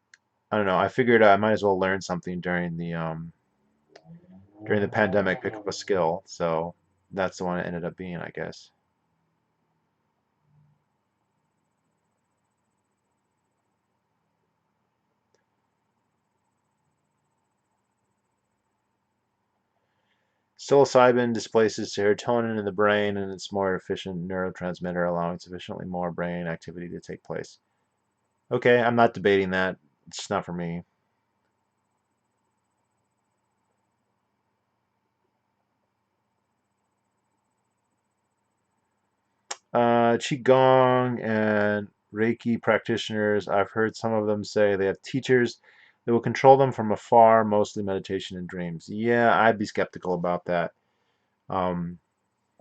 I don't know. I figured I might as well learn something during the pandemic, pick up a skill. So that's the one it ended up being, I guess. Psilocybin displaces serotonin in the brain and it's more efficient neurotransmitter, allowing sufficiently more brain activity to take place. Okay, I'm not debating that. It's not for me. Qigong and Reiki practitioners, I've heard some of them say they have teachers that will control them from afar, mostly meditation and dreams. Yeah, I'd be skeptical about that.